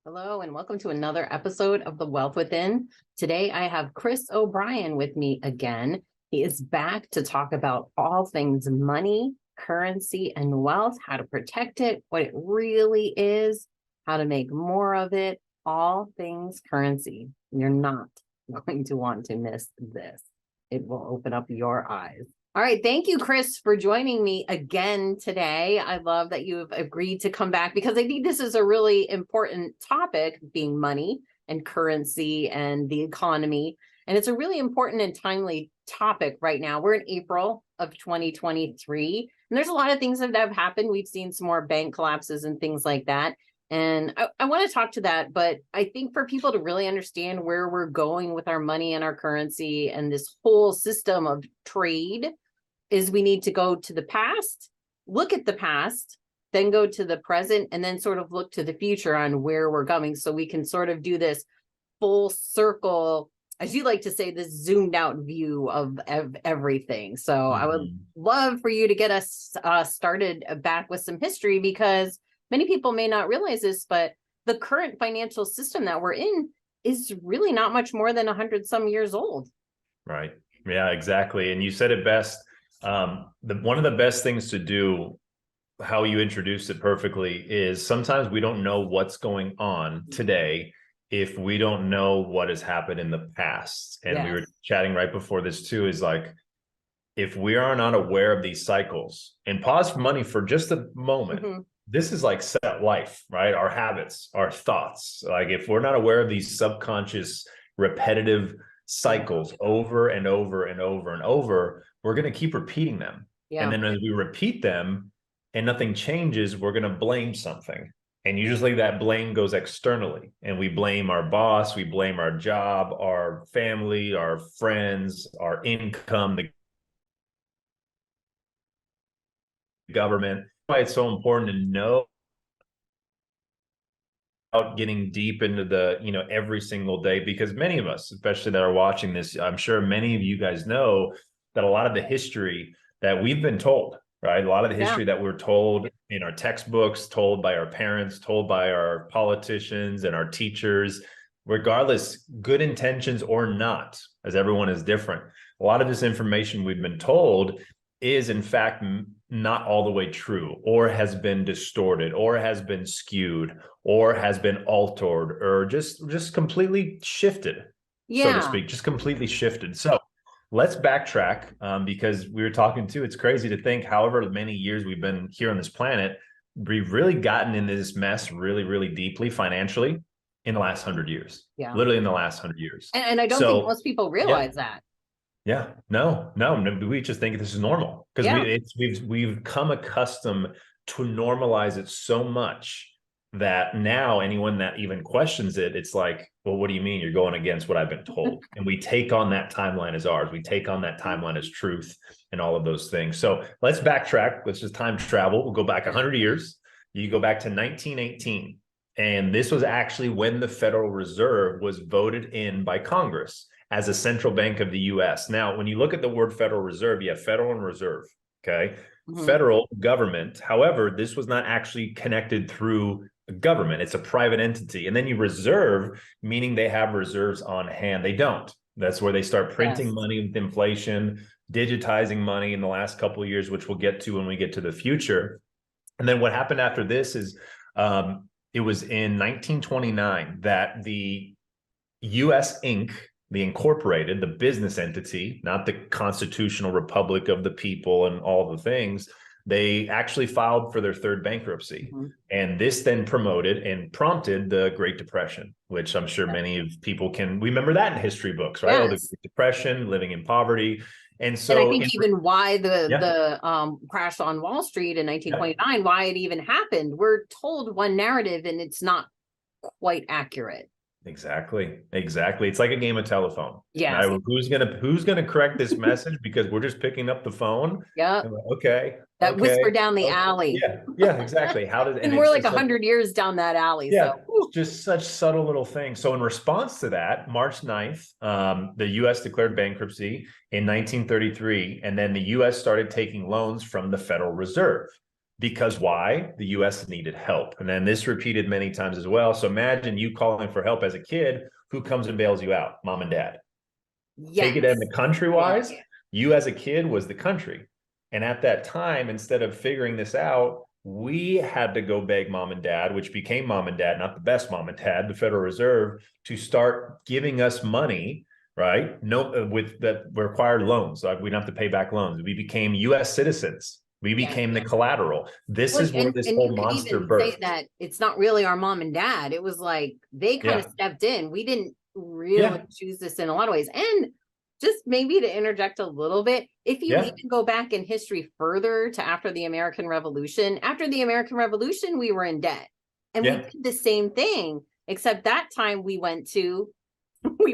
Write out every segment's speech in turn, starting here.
Hello, and welcome to another episode of The Wealth Within. Today, I have Chris O'Brien with me again. He is back to talk about all things money, currency, and wealth, how to protect it, what it really is, how to make more of it, all things currency. You're not going to want to miss this. It will open up your eyes. All right. Thank you, Chris, for joining me again today. I love that you have agreed to come back because I think this is a really important topic, being money and currency and the economy. And it's a really important and timely topic right now. We're in April of 2023, and there's a lot of things that have happened. We've seen some more bank collapses and things like that. And I want to talk to that, but I think for people to really understand where we're going with our money and our currency and this whole system of trade is we need to go to the past, look at the past, then go to the present, and then sort of look to the future on where we're going. So we can sort of do this full circle, as you like to say, this zoomed out view of everything. So I would love for you to get us started back with some history, because many people may not realize this, but the current financial system that we're in is really not much more than 100 some years old. Right. Yeah, exactly. And you said it best. One of the best things to do, how you introduced it perfectly, is sometimes we don't know what's going on today if we don't know what has happened in the past. And we were chatting right before this too, is like, if we are not aware of these cycles, and pause for money for just a moment, this is like set life, right? Our habits, our thoughts. Like if we're not aware of these subconscious repetitive cycles over and over and over and over, we're going to keep repeating them. And then as we repeat them and nothing changes, we're going to blame something. And usually that blame goes externally, and we blame our boss, we blame our job, our family, our friends, our income, the government. That's why it's so important to know about getting deep into the, every single day, because many of us, especially that are watching this, I'm sure many of you guys know that a lot of the history that we've been told, right? A lot of the history that we're told in our textbooks, told by our parents, told by our politicians and our teachers, regardless, good intentions or not, as everyone is different. A lot of this information we've been told is in fact not all the way true, or has been distorted, or has been skewed, or has been altered, or just completely shifted, so to speak, just completely shifted. So let's backtrack, because we were talking too, it's crazy to think however many years we've been here on this planet, we've really gotten into this mess really, really deeply financially in the last 100 years. Literally in the last 100 years. And I don't think most people realize that. No, we just think this is normal because we've come accustomed to normalize it so much that now anyone that even questions it, it's like, well, what do you mean you're going against what I've been told? And we take on that timeline as ours. We take on that timeline as truth and all of those things. So let's backtrack. Let's just time travel. We'll go back 100 years. You go back to 1918. And this was actually when the Federal Reserve was voted in by Congress as a central bank of the US. Now, when you look at the word Federal Reserve, you have federal and reserve, okay? Federal government. However, this was not actually connected through the government. It's a private entity. And then you reserve, meaning they have reserves on hand. They don't. That's where they start printing money with inflation, digitizing money in the last couple of years, which we'll get to when we get to the future. And then what happened after this is it was in 1929 that the US Inc., the incorporated, the business entity, not the constitutional republic of the people and all the things, they actually filed for their third bankruptcy. And this then promoted and prompted the Great Depression, which I'm sure many of people can remember that in history books, right? Oh, the Great Depression, living in poverty. And so, and I think even why the crash on Wall Street in 1929, why it even happened, we're told one narrative and it's not quite accurate. Exactly. It's like a game of telephone. Who's gonna correct this message, because we're just picking up the phone. Okay. That whisper down the alley. Exactly. How did and we're like 100 years down that alley. Just such subtle little things. So in response to that, March 9th, the US declared bankruptcy in 1933, and then the US started taking loans from the Federal Reserve. Because why? The US needed help. And then this repeated many times as well. So imagine you calling for help as a kid, who comes and bails you out? Mom and dad. Yes. Take it in the country wise, you as a kid was the country. And at that time, instead of figuring this out, we had to go beg mom and dad, which became mom and dad, not the best mom and dad, the Federal Reserve, to start giving us money, right? No, with that required loans. Like we don't have to pay back loans. We became US citizens. We became the collateral. This is where this whole monster birthed. Say that it's not really our mom and dad. It was like they kind of stepped in. We didn't really choose this in a lot of ways. And just maybe to interject a little bit, if you even go back in history further to after the American Revolution, we were in debt. And we did the same thing, except that time we went to who we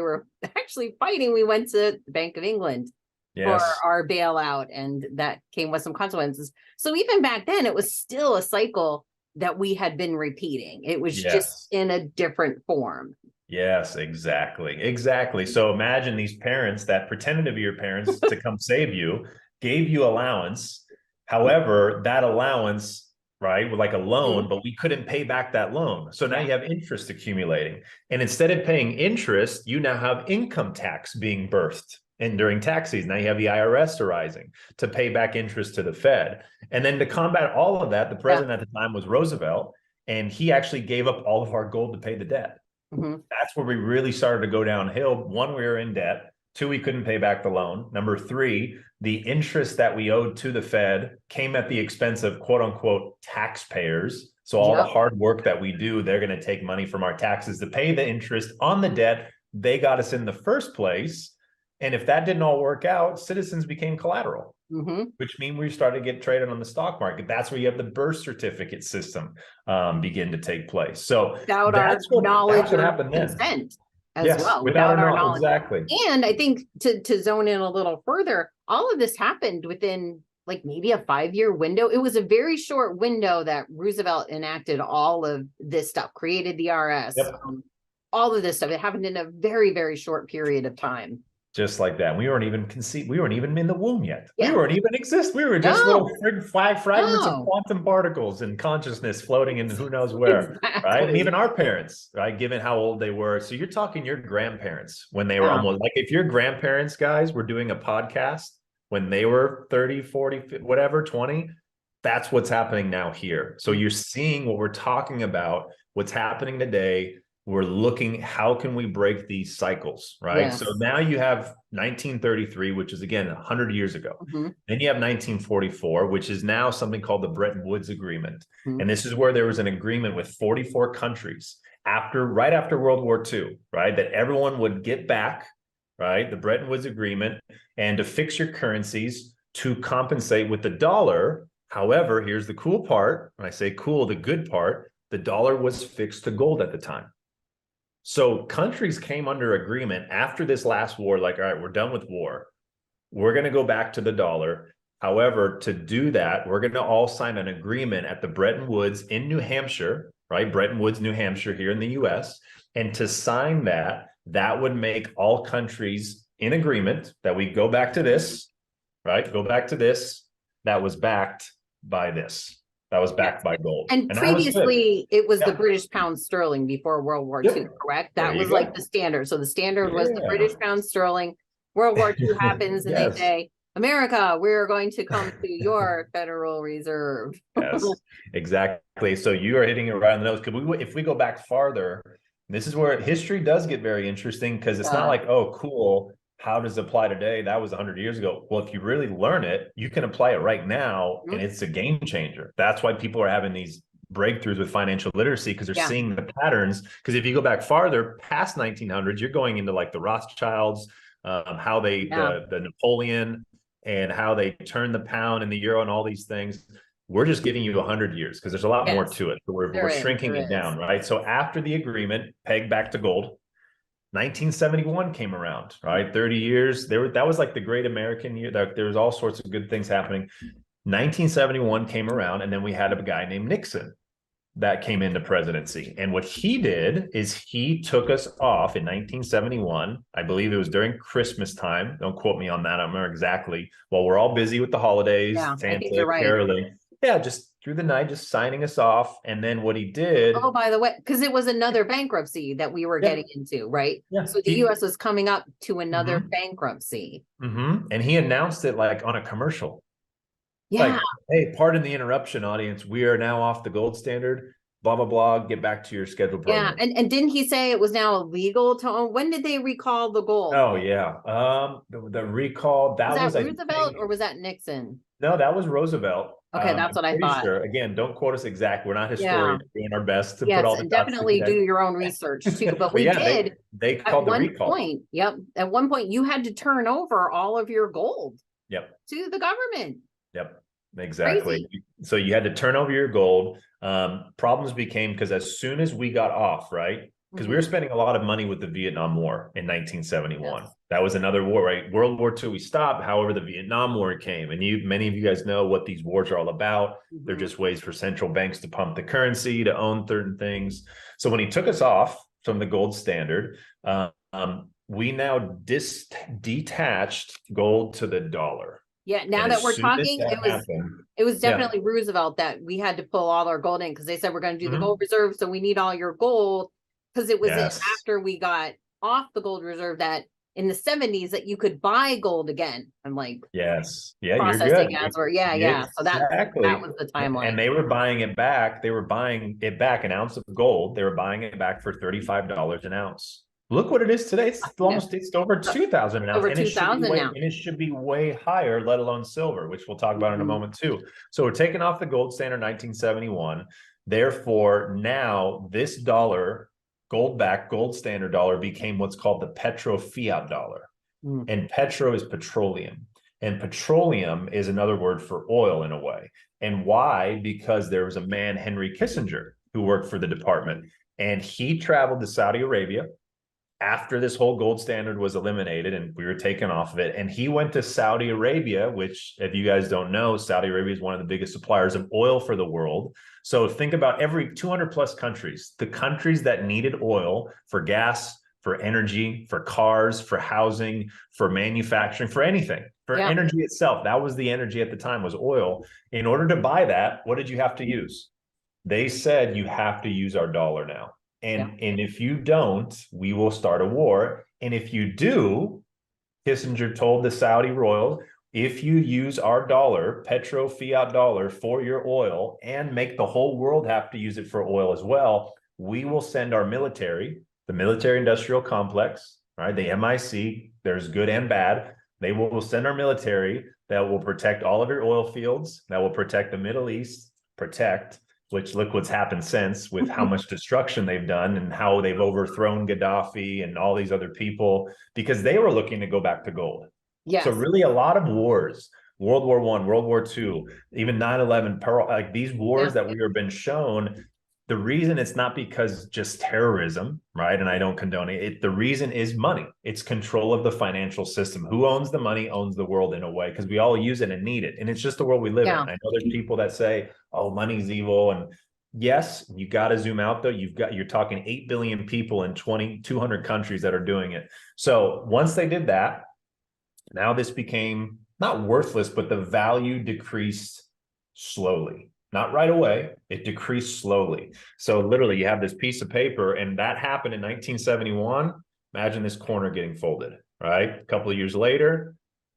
were actually fighting. We went to the Bank of England. For our bailout, and that came with some consequences. So even back then, it was still a cycle that we had been repeating. It was just in a different form. Yes, exactly. So imagine these parents that pretended to be your parents to come save you, gave you allowance. However, that allowance, right, was like a loan, but we couldn't pay back that loan. So now you have interest accumulating. And instead of paying interest, you now have income tax being birthed. And during tax season, now you have the IRS arising to pay back interest to the Fed. And then to combat all of that, the president at the time was Roosevelt, and he actually gave up all of our gold to pay the debt. That's where we really started to go downhill. One, we were in debt. Two, we couldn't pay back the loan. Number three, the interest that we owed to the Fed came at the expense of quote unquote taxpayers. So all the hard work that we do, they're going to take money from our taxes to pay the interest on the debt they got us in the first place. And if that didn't all work out, citizens became collateral, which means we started to get traded on the stock market. That's where you have the birth certificate system begin to take place. So without our knowledge or consent as well. Without our knowledge. Exactly. And I think to zone in a little further, all of this happened within like maybe a 5-year window. It was a very short window that Roosevelt enacted all of this stuff, created the IRS, all of this stuff. It happened in a very, very short period of time. Just like that. We weren't even conceived. We weren't even in the womb yet. We weren't even exist. We were just little fragments of quantum particles and consciousness floating in who knows where, right? And even our parents, right? Given how old they were. So you're talking your grandparents when they were almost like, if your grandparents, guys, were doing a podcast when they were 30, 40, whatever, 20, that's what's happening now here. So you're seeing what we're talking about, what's happening today. We're looking, how can we break these cycles, right? So now you have 1933, which is again 100 years ago. Then you have 1944, which is now something called the Bretton Woods Agreement. And this is where there was an agreement with 44 countries right after World War II, right? That everyone would get back, right? The Bretton Woods Agreement, and to fix your currencies to compensate with the dollar. However, here's the cool part. When I say cool, the good part, the dollar was fixed to gold at the time. So countries came under agreement after this last war, like, all right, we're done with war. We're going to go back to the dollar. However, to do that, we're going to all sign an agreement at the Bretton Woods in New Hampshire, right? Bretton Woods, New Hampshire here in the US. And to sign that, that would make all countries in agreement that we go back to this, right? Go back to this. That was backed by this. That was backed by gold. And previously, it was the British pound sterling before World War II, correct? That was like the standard. So the standard was the British pound sterling. World War II happens and they say, America, we're going to come to your Federal Reserve. Exactly. So you are hitting it right on the nose. If we go back farther, this is where history does get very interesting, because it's not like, oh, cool, how does it apply today? That was 100 years ago. Well, if you really learn it, you can apply it right now, and it's a game changer. That's why people are having these breakthroughs with financial literacy, because they're seeing the patterns. Because if you go back farther, past 1900s, you're going into like the Rothschilds, how they, the Napoleon, and how they turn the pound and the euro and all these things. We're just giving you 100 years because there's a lot more to it. So we're shrinking it down, right? So after the agreement, pegged back to gold, 1971 came around, right? 30 years. That was like the great American year. There was all sorts of good things happening. 1971 came around, and then we had a guy named Nixon that came into presidency. And what he did is he took us off in 1971. I believe it was during Christmas time. Don't quote me on that. I don't remember exactly. While we're all busy with the holidays, Santa, caroling. Yeah, just through the night, just signing us off. And then what he did. Oh, by the way, because it was another bankruptcy that we were getting into, right? Yeah. So the US was coming up to another bankruptcy. And he announced it like on a commercial. Yeah. Like, hey, pardon the interruption, audience. We are now off the gold standard. Blah, blah, blah. Get back to your scheduled program. Yeah. And didn't he say it was now illegal to own? When did they recall the gold? Oh, yeah. The recall, that was was Roosevelt or was that Nixon? No, that was Roosevelt. Okay, that's what I thought. Sure. Again, don't quote us exact. We're not historians. We're doing our best to put all the and dots definitely together. do your own research too. But we yeah, did. They called the recall. Point, at one point, you had to turn over all of your gold. Yep. To the government. Yep. Exactly. Crazy. So you had to turn over your gold. Problems became because as soon as we got off, right? Because we were spending a lot of money with the Vietnam War in 1971. Yes. That was another war, right? World War II, we stopped. However, the Vietnam War came. And many of you guys know what these wars are all about. They're just ways for central banks to pump the currency, to own certain things. So when he took us off from the gold standard, we now detached gold to the dollar. Yeah, now that we're talking, it was definitely Roosevelt that we had to pull all our gold in because they said we're going to do the gold reserve, so we need all your gold. Because it was after we got off the gold reserve that in the 70s that you could buy gold again. I'm like, yes, yeah, processing you're good. As we're, yeah. So that was the timeline. And they were buying it back. They were buying it back, an ounce of gold. They were buying it back for $35 an ounce. Look what it is today. It's almost it's over 2,000 an ounce. Over 2,000 now. And it should be way higher, let alone silver, which we'll talk about in a moment too. So we're taking off the gold standard 1971. Therefore, now this dollar, gold-backed gold standard dollar, became what's called the petro fiat dollar. And petro is petroleum. And petroleum is another word for oil in a way. And why? Because there was a man, Henry Kissinger, who worked for the department. And he traveled to Saudi Arabia after this whole gold standard was eliminated and we were taken off of it. And he went to Saudi Arabia, which, if you guys don't know, Saudi Arabia is one of the biggest suppliers of oil for the world. So think about every 200 plus countries, the countries that needed oil for gas, for energy, for cars, for housing, for manufacturing, for anything, for energy itself. That was the energy at the time, was oil. In order to buy that, what did you have to use? They said, you have to use our dollar now. And if you don't, we will start a war. And if you do, Kissinger told the Saudi royals, if you use our dollar, petro fiat dollar, for your oil and make the whole world have to use it for oil as well, we will send our military, the military industrial complex, right? The MIC, there's good and bad. They will send our military that will protect all of your oil fields, that will protect the Middle East, which look what's happened since with how much destruction they've done and how they've overthrown Gaddafi and all these other people because they were looking to go back to gold. Yes. So really a lot of wars, World War I, World War II, even 9/11, like these wars that we have been shown, the reason it's not because just terrorism, right? And I don't condone it. The reason is money. It's control of the financial system. Who owns the money owns the world in a way, because we all use it and need it. And it's just the world we live in. I know there's people that say, oh, money's evil. And yes, you got to zoom out though. You're talking 8 billion people in 200 countries that are doing it. So once they did that, now this became not worthless, but the value decreased slowly. Not right away, it decreased slowly. So literally you have this piece of paper and that happened in 1971. Imagine this corner getting folded, right? A couple of years later,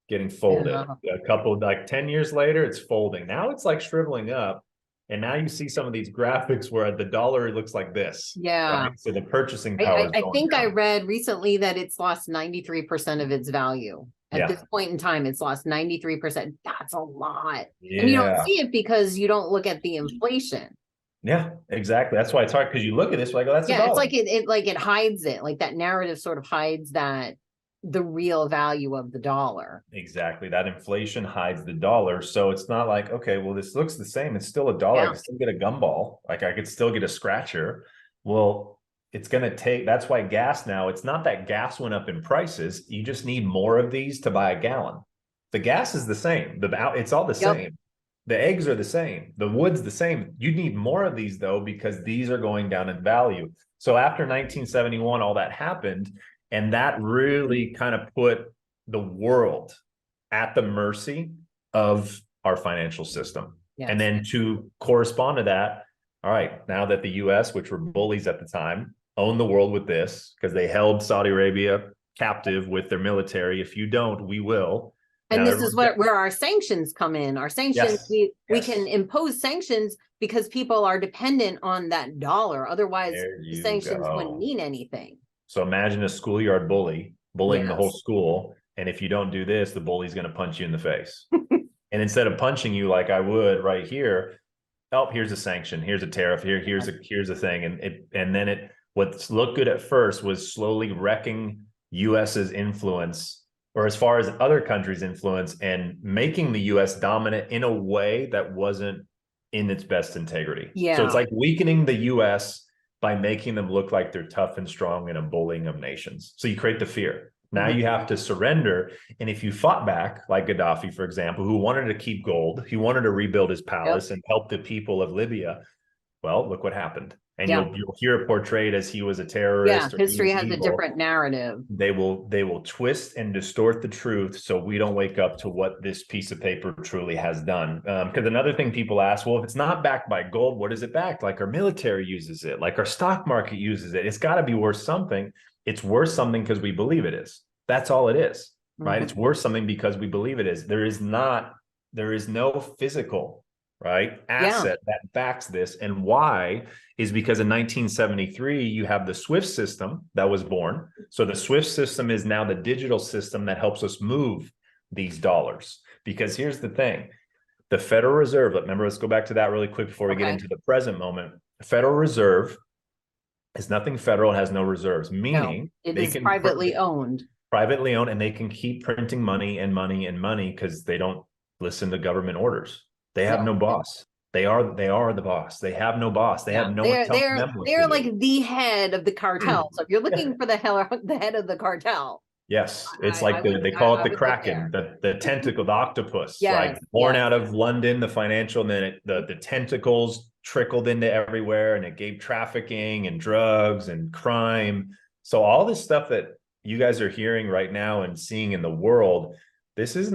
getting folded. A couple, like 10 years later, it's folding. Now it's like shriveling up. And now you see some of these graphics where the dollar looks like this. Yeah. Right? So the purchasing power I think down. I read recently that it's lost 93% of its value. At this point in time, it's lost 93%. That's a lot. Yeah. And you don't see it because you don't look at the inflation. Yeah, exactly. That's why it's hard, because you look at this like, oh, that's it's like it hides it. Like that narrative sort of hides that the real value of the dollar. Exactly. That inflation hides the dollar. So it's not like, okay, well, this looks the same. It's still a dollar. I can still get a gumball. Like I could still get a scratcher. Well, it's going to take, that's why gas now, it's not that gas went up in prices. You just need more of these to buy a gallon. The gas is the same. It's all the same. The eggs are the same. The wood's the same. You need more of these though, because these are going down in value. So after 1971, all that happened. And that really kind of put the world at the mercy of our financial system. And then to correspond to that, all right, now that the US, which were bullies at the time, own the world with this, because they held Saudi Arabia captive with their military. If you don't, we will. And this is where our sanctions come in. Our sanctions, we can impose sanctions because people are dependent on that dollar. Otherwise, the sanctions wouldn't mean anything. So imagine a schoolyard bullying the whole school. And if you don't do this, the bully's going to punch you in the face. And instead of punching you like I would right here, oh, here's a sanction, here's a tariff, here's a thing. And then what looked good at first was slowly wrecking US's influence, or as far as other countries' influence, and making the US dominant in a way that wasn't in its best integrity. So it's like weakening the US by making them look like they're tough and strong in a bullying of nations. So you create the fear. Now you have to surrender. And if you fought back, like Gaddafi, for example, who wanted to keep gold, he wanted to rebuild his palace and help the people of Libya. Well, look what happened. And you'll hear it portrayed as he was a terrorist. Yeah, history has a different narrative. They will twist and distort the truth so we don't wake up to what this piece of paper truly has done. Because another thing people ask, well, if it's not backed by gold, what is it backed? Like our military uses it, like our stock market uses it. It's got to be worth something. It's worth something because we believe it is. That's all it is, right? It's worth something because we believe it is. There is no physical, right, asset that backs this. And why is because in 1973, you have the SWIFT system that was born. So the SWIFT system is now the digital system that helps us move these dollars. Because here's the thing, the Federal Reserve, remember, let's go back to that really quick before we get into the present moment. The Federal Reserve is nothing federal. It has no reserves, meaning it is privately owned. Privately owned, and they can keep printing money and money and money because they don't listen to government orders. They have no boss. They are the boss. They have no boss. They have no one telling them what to do. They're like the head of the cartel. So if you're looking for the head of the cartel. Yes, it's they call it the Kraken, the tentacle, the octopus, like born out of London, the financial, and then the tentacles trickled into everywhere, and it gave trafficking and drugs and crime. So all this stuff that you guys are hearing right now and seeing in the world, this isn't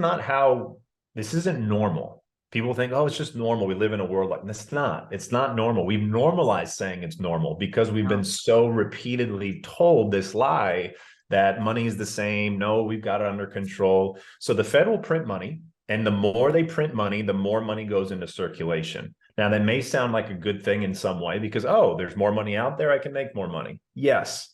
normal. People think, oh, it's just normal. We live in a world like this. It's not normal. We've normalized saying it's normal because we've been so repeatedly told this lie that money is the same. No, we've got it under control. So the Fed will print money, and the more they print money, the more money goes into circulation. Now, that may sound like a good thing in some way because, oh, there's more money out there, I can make more money. Yes,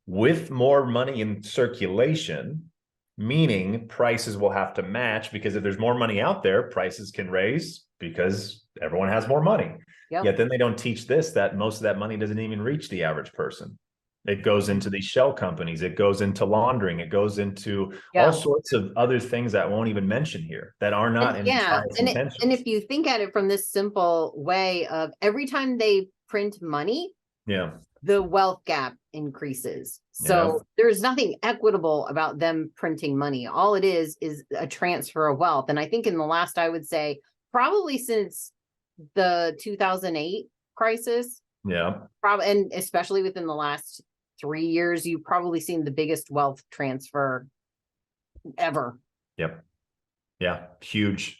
with more money in circulation, meaning prices will have to match, because if there's more money out there, prices can raise because everyone has more money. Yet then they don't teach this, that most of that money doesn't even reach the average person. It goes into these shell companies. It goes into laundering. It goes into all sorts of other things that I won't even mention here that are not in intentions. And if you think at it from this simple way of every time they print money, the wealth gap increases. So there's nothing equitable about them printing money. All it is a transfer of wealth. And I think in the last, I would say probably since the 2008 crisis, probably, and especially within the last 3 years, you've probably seen the biggest wealth transfer ever. Huge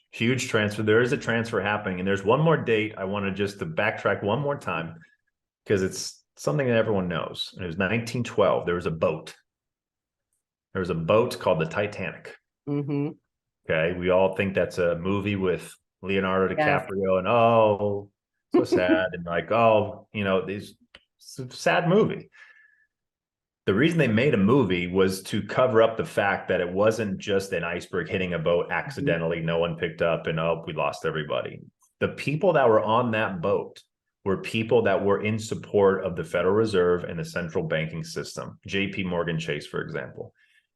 transfer. There is a transfer happening, and there's one more date I want to just to backtrack one more time because it's something that everyone knows. It was 1912. There was a boat. There was a boat called the Titanic. Okay, we all think that's a movie with Leonardo DiCaprio, and oh, so sad, and like, oh, it's a sad movie. The reason they made a movie was to cover up the fact that it wasn't just an iceberg hitting a boat accidentally, no one picked up, and oh, we lost everybody. The people that were on that boat were people that were in support of the Federal Reserve and the central banking system, JP Morgan Chase, for example.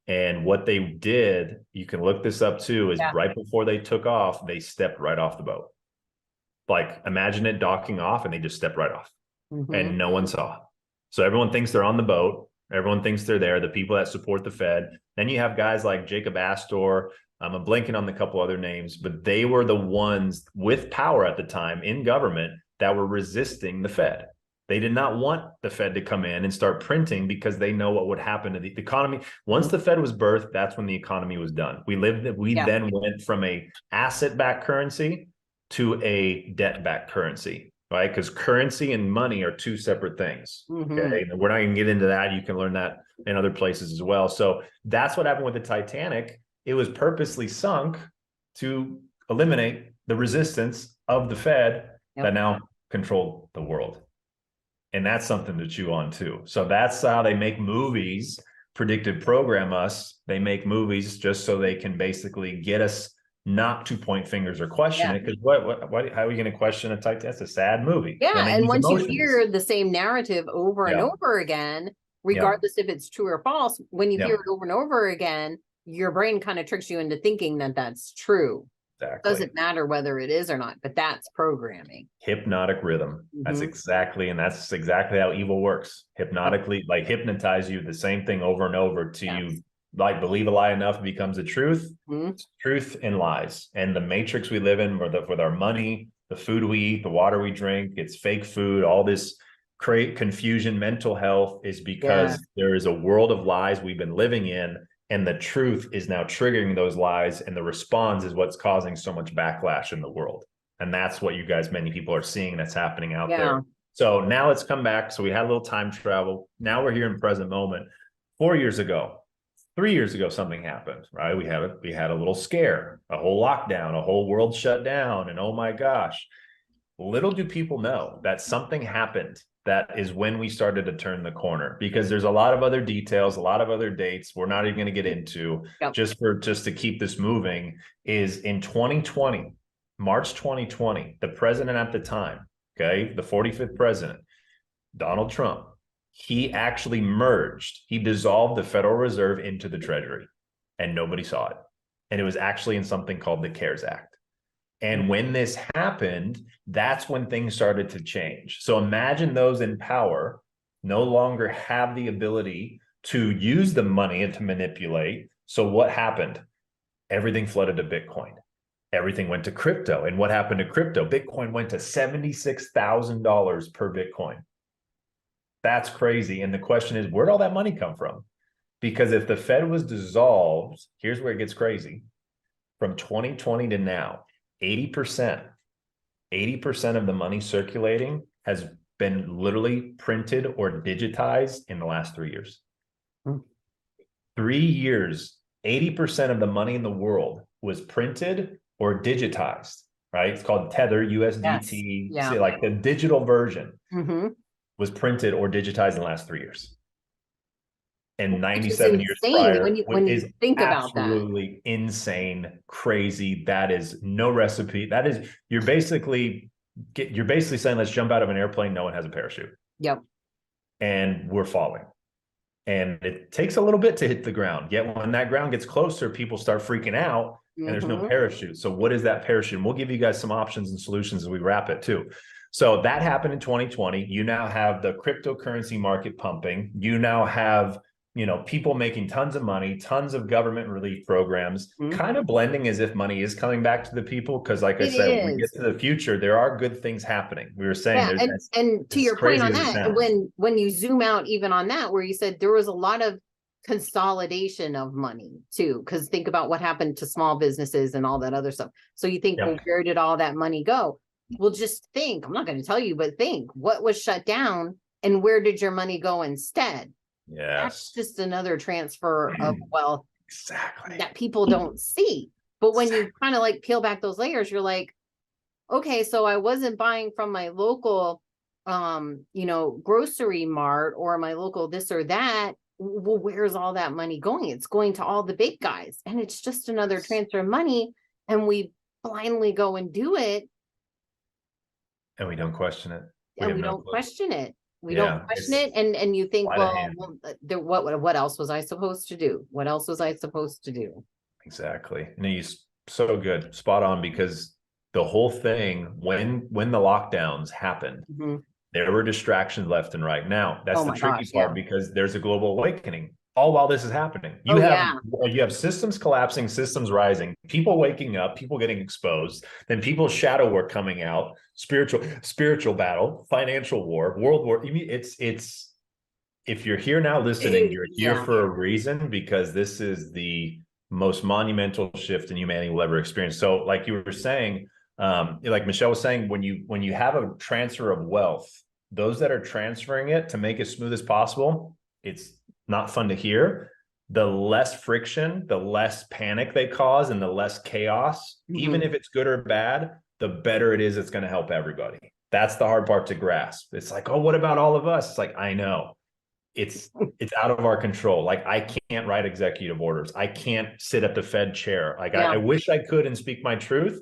And what they did, you can look this up too, is right before they took off, they stepped right off the boat. Like, imagine it docking off and they just stepped right off and no one saw. So everyone thinks they're on the boat. Everyone thinks they're there, the people that support the Fed. Then you have guys like Jacob Astor. I'm blanking on the couple other names, but they were the ones with power at the time in government that were resisting the Fed. They did not want the Fed to come in and start printing because they know what would happen to the economy. Once the Fed was birthed, that's when the economy was done. We then went from a asset-backed currency to a debt-backed currency, right? Because currency and money are two separate things. Okay. And we're not going to get into that. You can learn that in other places as well. So that's what happened with the Titanic. It was purposely sunk to eliminate the resistance of the Fed that now controlled the world. And that's something to chew on too. So that's how they make movies, predictive program us. They make movies just so they can basically get us not to point fingers or question it. Because how are you going to question a type? That's a sad movie. Yeah, and once you hear the same narrative over and over again, regardless if it's true or false, when you hear it over and over again, your brain kind of tricks you into thinking that that's true. Exactly. Doesn't matter whether it is or not, but that's programming. Hypnotic rhythm. That's exactly how evil works. Hypnotically, like hypnotize you, the same thing over and over to you. Like believe a lie enough, it becomes a truth. Truth and lies. And the matrix we live in with our money, the food we eat, the water we drink, it's fake food, all this create confusion, mental health is because there is a world of lies we've been living in. And the truth is now triggering those lies, and the response is what's causing so much backlash in the world. And that's what you guys, many people are seeing that's happening out there. So now let's come back. So we had a little time travel. Now we're here in present moment. 4 years ago, 3 years ago, something happened, right? We had a little scare, a whole lockdown, a whole world shut down. And oh my gosh, little do people know that something happened. That is when we started to turn the corner, because there's a lot of other details, a lot of other dates we're not even going to get into. Just to keep this moving, is in 2020, March 2020, the president at the time, okay, the 45th president, Donald Trump, he actually he dissolved the Federal Reserve into the Treasury, and nobody saw it. And it was actually in something called the CARES Act. And when this happened, that's when things started to change. So imagine those in power no longer have the ability to use the money and to manipulate. So what happened? Everything flooded to Bitcoin. Everything went to crypto. And what happened to crypto? Bitcoin went to $76,000 per Bitcoin. That's crazy. And the question is, where'd all that money come from? Because if the Fed was dissolved, here's where it gets crazy. From 2020 to now, 80% of the money circulating has been literally printed or digitized in the last 3 years. 3 years, 80% of the money in the world was printed or digitized, right? It's called Tether, USDT, like the digital version was printed or digitized in the last 3 years. And 97 years prior, when you think about that. Absolutely insane, crazy. That is no recipe. That is, you're basically saying, let's jump out of an airplane. No one has a parachute. And we're falling. And it takes a little bit to hit the ground. Yet when that ground gets closer, people start freaking out and there's no parachute. So what is that parachute? And we'll give you guys some options and solutions as we wrap it too. So that happened in 2020. You now have the cryptocurrency market pumping. You now have people making tons of money, tons of government relief programs, kind of blending as if money is coming back to the people. Because like I said, when we get to the future, there are good things happening. We were saying, and to your point on that, when you zoom out even on that, where you said there was a lot of consolidation of money too, because think about what happened to small businesses and all that other stuff. So you think, well, where did all that money go? Well, just think, I'm not going to tell you, but think what was shut down and where did your money go instead? That's just another transfer of wealth that people don't see. But when you kind of like peel back those layers, you're like, okay, so I wasn't buying from my local grocery mart or my local this or that. Well, where's all that money going? It's going to all the big guys, and it's just another transfer of money, and we blindly go and do it, and we don't question it. We don't question it. We don't question it, and you think, well, what else was I supposed to do? What else was I supposed to do? Exactly. And he's so good, spot on, because the whole thing, when the lockdowns happened, there were distractions left and right. Now, that's the tricky part, because there's a global awakening all while this is happening. You have systems collapsing, systems rising, people waking up, people getting exposed, then people's shadow work coming out, spiritual battle, financial war, world war. I mean, it's if you're here now listening, you're here for a reason, because this is the most monumental shift in humanity will ever experience. So like you were saying, Like Michelle was saying, when you have a transfer of wealth, those that are transferring it to make it smooth as possible, it's not fun to hear. The less friction, the less panic they cause, and the less chaos, even if it's good or bad, the better it is. It's going to help everybody. That's the hard part to grasp. It's like, oh, what about all of us? It's like, I know it's out of our control. Like, I can't write executive orders. I can't sit at the Fed chair. Like, I wish I could and speak my truth.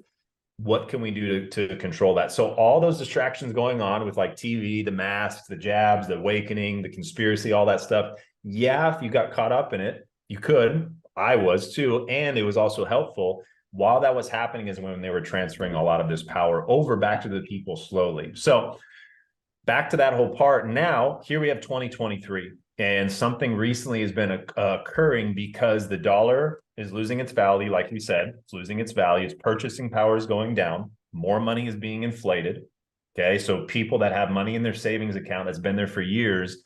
What can we do to control that? So all those distractions going on with like TV, the masks, the jabs, the awakening, the conspiracy, all that stuff. Yeah, if you got caught up in it, you could. I was too. And it was also helpful. While that was happening is when they were transferring a lot of this power over back to the people slowly. So back to that whole part. Now, here we have 2023, and something recently has been occurring because the dollar is losing its value. Like you said, it's losing its value. Its purchasing power is going down. More money is being inflated. Okay. So people that have money in their savings account that's been there for years,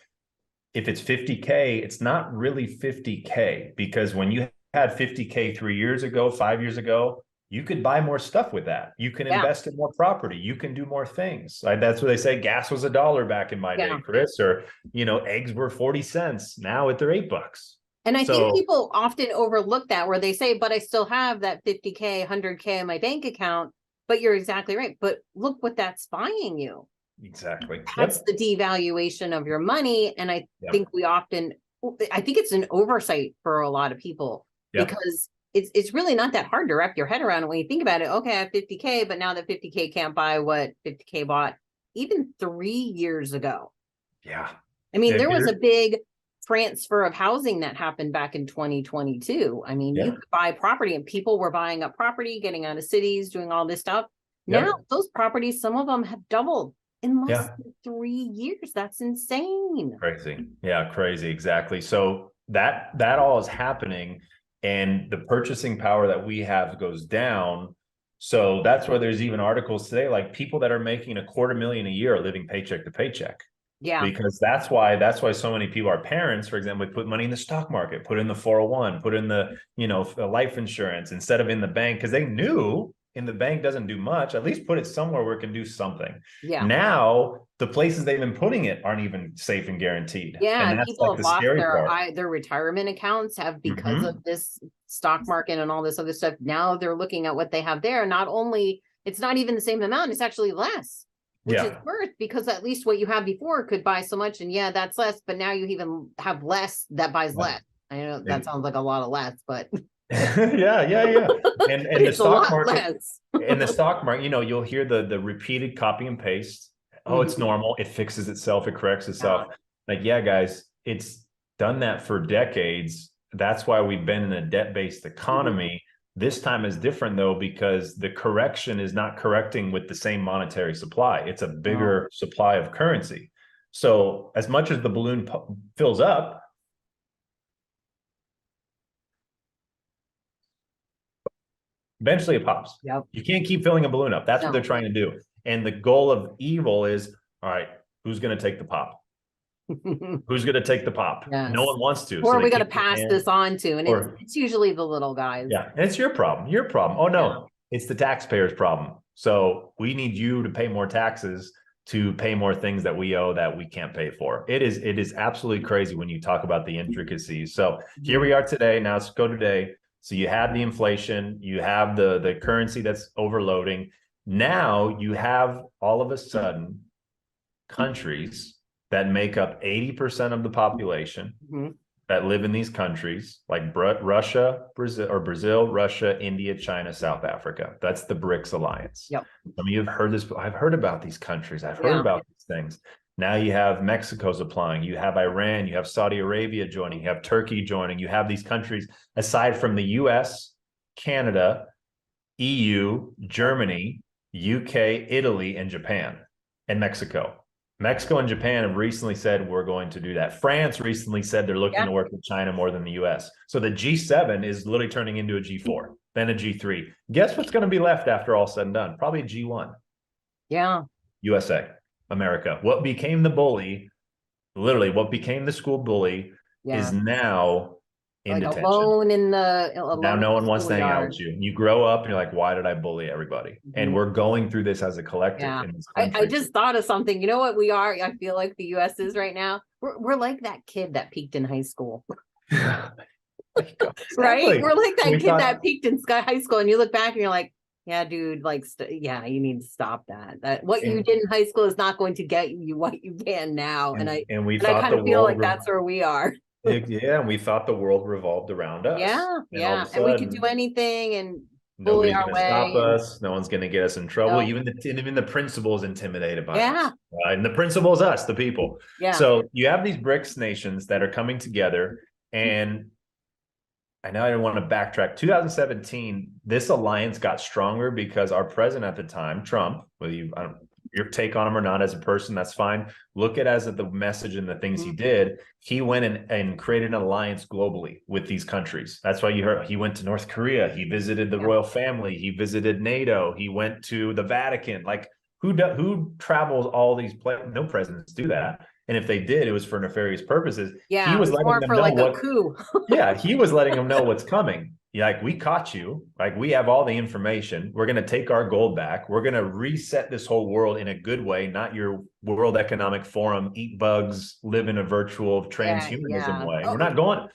if it's 50K, it's not really 50K, because when you had 50K 3 years ago, 5 years ago, you could buy more stuff with that. You can invest in more property. You can do more things. Like, that's what they say. Gas was $1 back in my day, Chris, or, eggs were 40 cents. Now they're $8. And I think people often overlook that, where they say, but I still have that 50K, 100K in my bank account. But you're exactly right. But look what that's buying you. Exactly. That's the devaluation of your money. And I think I think it's an oversight for a lot of people, because it's really not that hard to wrap your head around it when you think about it. Okay, I have 50K, but now that 50K can't buy what 50K bought even 3 years ago. Yeah. I mean, there was a big transfer of housing that happened back in 2022. I mean, you could buy property, and people were buying up property, getting out of cities, doing all this stuff. Now those properties, some of them have doubled in less than 3 years. That's insane. Crazy. Yeah, crazy. Exactly. So that all is happening, and the purchasing power that we have goes down. So that's where there's even articles today, like people that are making $250,000 a year are living paycheck to paycheck. Yeah. Because that's why so many people, our parents, for example, put money in the stock market, put in the 401, put in the, life insurance instead of in the bank, because they knew in the bank doesn't do much. At least put it somewhere where it can do something. Yeah. Now the places they've been putting it aren't even safe and guaranteed. Yeah. And that's people like have the lost scary part. their retirement accounts have, because of this stock market and all this other stuff. Now they're looking at what they have there. Not only, it's not even the same amount, it's actually less, which is worth, because at least what you had before could buy so much. And that's less, but now you even have less that buys less. I know that sounds like a lot of less, but yeah. And the stock market, in the stock market, you'll hear the repeated copy and paste. Oh, it's normal. It fixes itself. It corrects itself. Like, guys, it's done that for decades. That's why we've been in a debt-based economy. This time is different, though, because the correction is not correcting with the same monetary supply. It's a bigger supply of currency. So as much as the balloon fills up, eventually it pops. You can't keep filling a balloon up. That's what they're trying to do. And the goal of evil is, all right, who's going to take the pop? Who's going to take the pop? No one wants to. Or we got to pass this on to, and it's usually the little guys. Yeah, and it's your problem. Oh no, it's the taxpayer's problem. So we need you to pay more taxes to pay more things that we owe that we can't pay for. It is absolutely crazy when you talk about the intricacies. So here we are today. Now let's go today. So you have the inflation, you have the currency that's overloading. Now you have all of a sudden countries that make up 80% of the population that live in these countries, like Russia, Brazil, Russia, India, China, South Africa. That's the BRICS alliance. Some of you have heard this. I've heard about these countries. I've heard about these things. Now you have Mexico's applying. You have Iran. You have Saudi Arabia joining. You have Turkey joining. You have these countries, aside from the US, Canada, EU, Germany, UK, Italy, and Japan, and Mexico. Mexico and Japan have recently said we're going to do that. France recently said they're looking to work with China more than the US. So the G7 is literally turning into a G4, then a G3. Guess what's going to be left after all said and done? Probably a G1. Yeah. USA, America. What became the bully, literally what became the school bully, is now in Like detention. alone in Now no one wants to hang out schoolyard. with you. You grow up and you're like, why did I bully everybody? And Mhm. we're going through this as a collective Yeah. in this I country. just thought of something. You know what we are? I feel like the US is right now. We're like that kid that peaked in high school. Right? Exactly. We're like that We kid thought, that peaked in high school, and you look back and you're like, yeah, dude, like, yeah, you need to stop that. That what you and, did in high school is not going to get you what you can now. and we And I thought kind the of feel world, like that's where we are. yeah, and we thought the world revolved around us. Yeah, And all of yeah. a And we could do sudden, anything and bully nobody's our going to stop way. And us. No one's going to get us in trouble. no, Even the principal is intimidated by yeah, us. And the principal is us, the people. yeah. So you have these BRICS nations that are coming together. And I know I didn't want to backtrack. 2017, this alliance got stronger because our president at the time, Trump, whether your take on him or not as a person, that's fine. Look at as the message and the things he did. He went and created an alliance globally with these countries. That's why you heard he went to North Korea. He visited the royal family. He visited NATO. He went to the Vatican. Like who travels all these places? No presidents do that. And if they did, it was for nefarious purposes. He Yeah, it was was letting more them for know like a what coup. yeah, he was letting them know what's coming. Like, we caught you. Like, we have all the information. We're going to take our gold back. We're going to reset this whole world in a good way, not your World Economic Forum, eat bugs, live in a virtual Yeah, transhumanism yeah. way. We're Own not going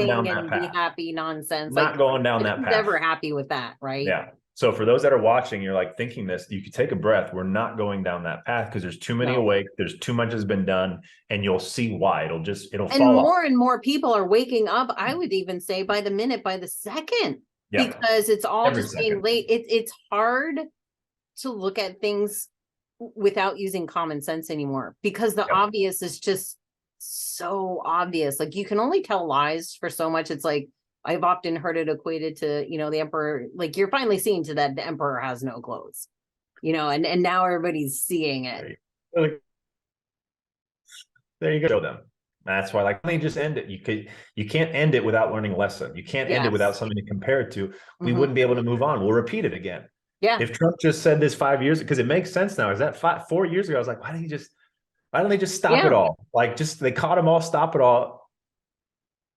nothing down that and be path. happy nonsense. Like, Not going down that who's path. ever happy with that, right? Yeah. So for those that are watching, you're like thinking this, you could take a breath. We're not going down that path because there's too many No. awake. There's too much has been done, and you'll see why. It'll And fall off. more and more people are waking up, I would even say by the minute, by the second, Yeah. because it's all Every just being second. late. It's hard to look at things without using common sense anymore because the obvious is just so obvious. Like you can only tell lies for so much. It's like I've often heard it equated to, the emperor, like you're finally seeing to that the emperor has no clothes, and now everybody's seeing it. There you go. Show them. That's why, like, let me just end it. You can't end it without learning a lesson. You can't end it without something to compare it to. We wouldn't be able to move on. We'll repeat it again. Yeah. If Trump just said this 5 years, because it makes sense now. Is that 4 years ago? I was like, why don't they just stop it all? Like, they caught them all, stop it all.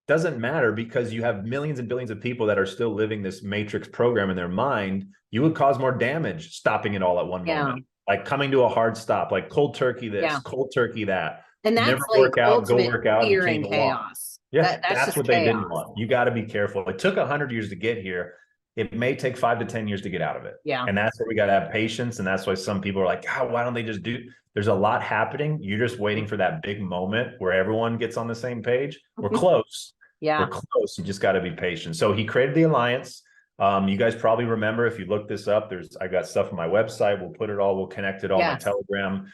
Doesn't matter because you have millions and billions of people that are still living this matrix program in their mind. You would cause more damage stopping it all at one moment. Like coming to a hard stop, like cold turkey this, cold turkey that. And that's never like work out, go ultimate work out, fear and and chaos. Yeah, That's that's what they didn't want. You got to be careful. It took 100 years to get here. It may take 5 to 10 years to get out of it. Yeah. And that's where we got to have patience. And that's why some people are like, oh, why don't they just do? There's a lot happening. You're just waiting for that big moment where everyone gets on the same page. We're close. Yeah. We're close. You just got to be patient. So he created the alliance. You guys probably remember if you look this up, I got stuff on my website. We'll connect it all on my Telegram.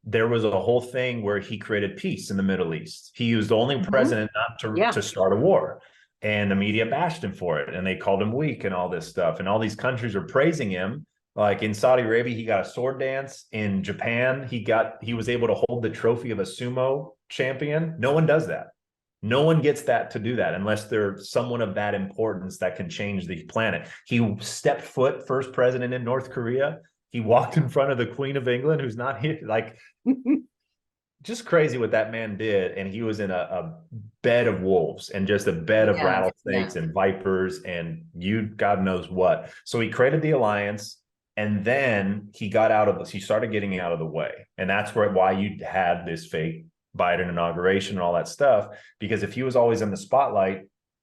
There was a whole thing where he created peace in the Middle East. He was the only president not to start a war, and the media bashed him for it, and they called him weak and all this stuff. And all these countries are praising him. Like in Saudi Arabia, he got a sword dance. In Japan, he was able to hold the trophy of a sumo champion. No one does that. No one gets to do that unless they're someone of that importance that can change the planet. He stepped foot, first president in North Korea. He walked in front of the Queen of England, who's not here. Like, just crazy what that man did. And he was in a bed of wolves and just a bed of rattlesnakes and vipers and God knows what. So he created the alliance. And then he started getting out of the way. And that's why you had this fake Biden inauguration and all that stuff, because if he was always in the spotlight,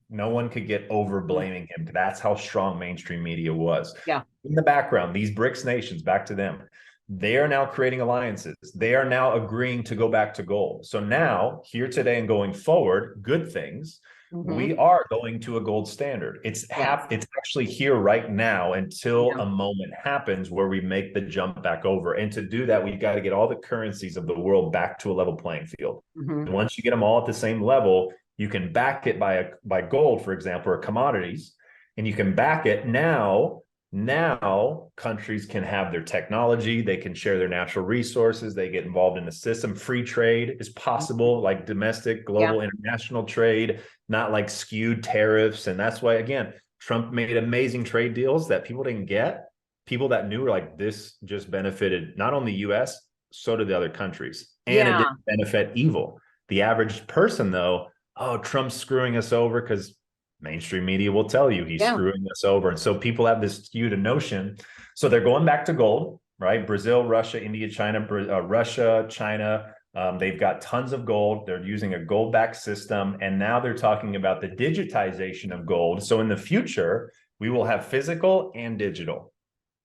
no one could get over blaming him. That's how strong mainstream media was. Yeah. In the background, these BRICS nations, back to them, they are now creating alliances. They are now agreeing to go back to gold. So now, here today and going forward, good things. We are going to a gold standard. It's actually here right now until a moment happens where we make the jump back over. And to do that, we've got to get all the currencies of the world back to a level playing field. And once you get them all at the same level, you can back it by gold, for example, or commodities, and you can back it now. Now countries can have their technology, they can share their natural resources, they get involved in the system. Free trade is possible, like domestic, global, international trade, not like skewed tariffs. And that's why, again, Trump made amazing trade deals that people didn't get. People that knew were like, this just benefited not only the US, so did the other countries. And it didn't benefit evil. The average person, though, oh, Trump's screwing us over, because mainstream media will tell you he's Yeah. screwing us over. And so people have this skewed notion. So they're going back to gold, right? Brazil, Russia, India, China, Russia, China. They've got tons of gold. They're using a gold-backed system. And now they're talking about the digitization of gold. So in the future, we will have physical and digital.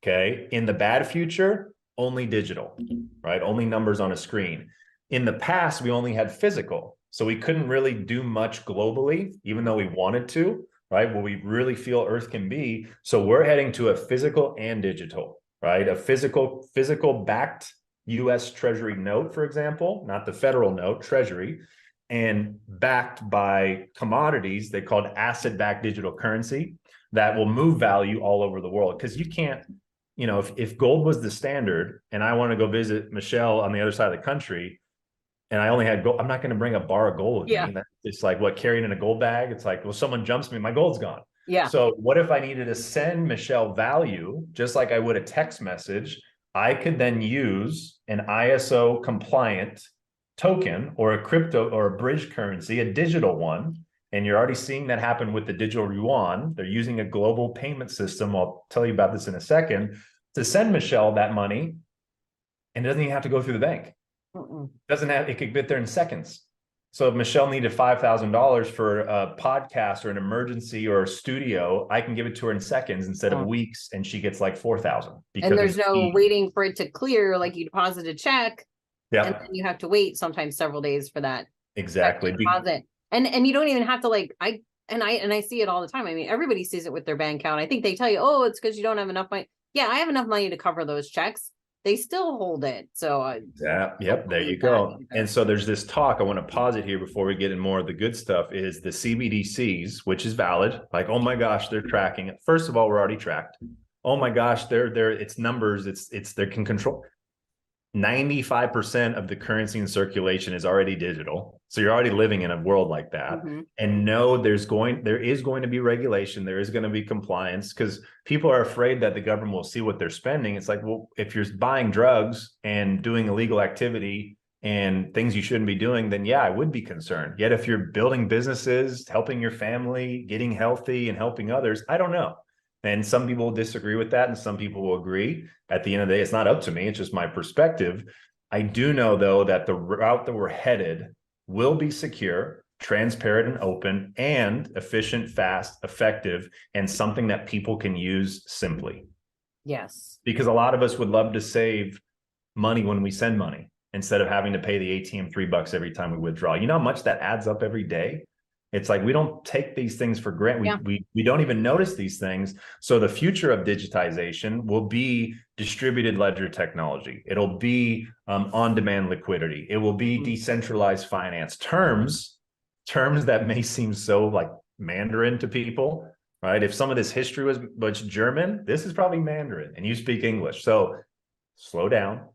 Okay. In the bad future, only digital, right? Only numbers on a screen. In the past, we only had physical. So we couldn't really do much globally, even though we wanted to, right? What we really feel Earth can be. So we're heading to a physical and digital, right? A physical backed US Treasury note, for example, not the federal note, Treasury, and backed by commodities, they called asset-backed digital currency that will move value all over the world. Because you can't, if gold was the standard and I want to go visit Michelle on the other side of the country, and I only had gold, I'm not going to bring a bar of gold with me. It's like what, carrying in a gold bag. It's like, well, someone jumps me, my gold's gone. Yeah. So what if I needed to send Michelle value, just like I would a text message? I could then use an ISO compliant token or a crypto or a bridge currency, a digital one. And you're already seeing that happen with the digital yuan. They're using a global payment system. I'll tell you about this in a second, to send Michelle that money. And it doesn't even have to go through the bank. Doesn't have, it could get there in seconds. So if Michelle needed $5,000 for a podcast or an emergency or a studio, I can give it to her in seconds instead of weeks, and she gets like 4,000. And there's no waiting for it to clear, like you deposit a check, and then you have to wait sometimes several days for that. Exactly. Deposit. And you don't even have to I see it all the time. I mean, everybody sees it with their bank account. I think they tell you, oh, it's because you don't have enough money. Yeah, I have enough money to cover those checks. They still hold it. So yep, there you go. And so there's this talk, I want to pause it here before we get in more of the good stuff, is the CBDCs, which is valid. Like, oh my gosh, they're tracking it. First of all, we're already tracked. Oh my gosh, it's numbers, it's they can control. 95% of the currency in circulation is already digital. So you're already living in a world like that. And no, there is going to be regulation. There is going to be compliance, because people are afraid that the government will see what they're spending. It's like, well, if you're buying drugs and doing illegal activity and things you shouldn't be doing, then yeah, I would be concerned. Yet if you're building businesses, helping your family, getting healthy and helping others, I don't know. And some people will disagree with that, and some people will agree. At the end of the day, it's not up to me. It's just my perspective. I do know, though, that the route that we're headed will be secure, transparent, and open, and efficient, fast, effective, and something that people can use simply. Yes. Because a lot of us would love to save money when we send money instead of having to pay the ATM $3 every time we withdraw. You know how much that adds up every day? It's like we don't take these things for granted. We don't even notice these things. So the future of digitization will be distributed ledger technology. It'll be on-demand liquidity. It will be decentralized finance. Terms that may seem so like Mandarin to people, right? If some of this history was German, this is probably Mandarin, and you speak English. So slow down.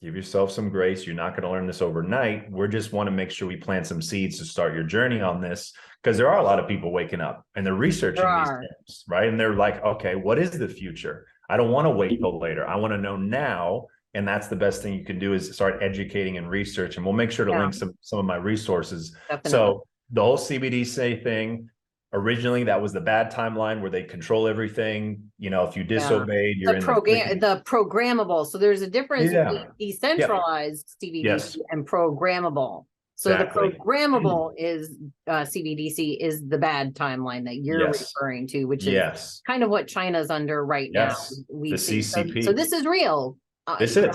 Give yourself some grace. You're not going to learn this overnight. We just want to make sure we plant some seeds to start your journey on this, because there are a lot of people waking up and they're researching these things, right? And they're like, okay, what is the future? I don't want to wait till later. I want to know now. And that's the best thing you can do, is start educating and research. And we'll make sure to link some of my resources. Definitely. So the whole CBDC thing, originally that was the bad timeline where they control everything. If you disobeyed, you're the programmable. So there's a difference between decentralized CBDC and programmable. So the programmable is CBDC is the bad timeline that you're referring to, which is kind of what China's under right now. The CCP. So this is real. This is